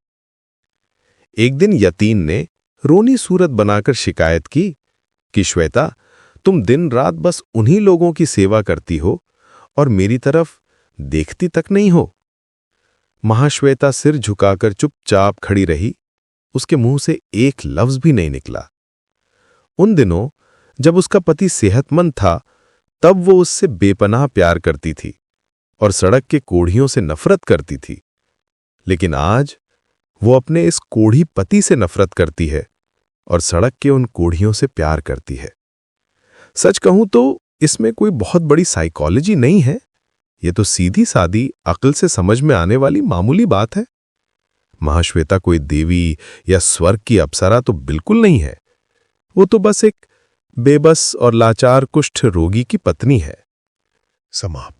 एक दिन यतीन ने रोनी सूरत बनाकर शिकायत की कि श्वेता, तुम दिन रात बस उन्हीं लोगों की सेवा करती हो और मेरी तरफ देखती तक नहीं हो। महाश्वेता सिर झुकाकर चुपचाप खड़ी रही। उसके मुंह से एक लफ्ज भी नहीं निकला। उन दिनों जब उसका पति सेहतमंद था, तब वो उससे बेपनाह प्यार करती थी और सड़क के कोढ़ियों से नफरत करती थी। लेकिन आज वो अपने इस कोढ़ी पति से नफरत करती है और सड़क के उन कोढ़ियों से प्यार करती है। सच कहूं तो इसमें कोई बहुत बड़ी साइकोलॉजी नहीं है। ये तो सीधी सादी अक्ल से समझ में आने वाली मामूली बात है। महाश्वेता कोई देवी या स्वर्ग की अप्सरा तो बिल्कुल नहीं है। वो तो बस एक बेबस और लाचार कुष्ठ रोगी की पत्नी है। समाप्त।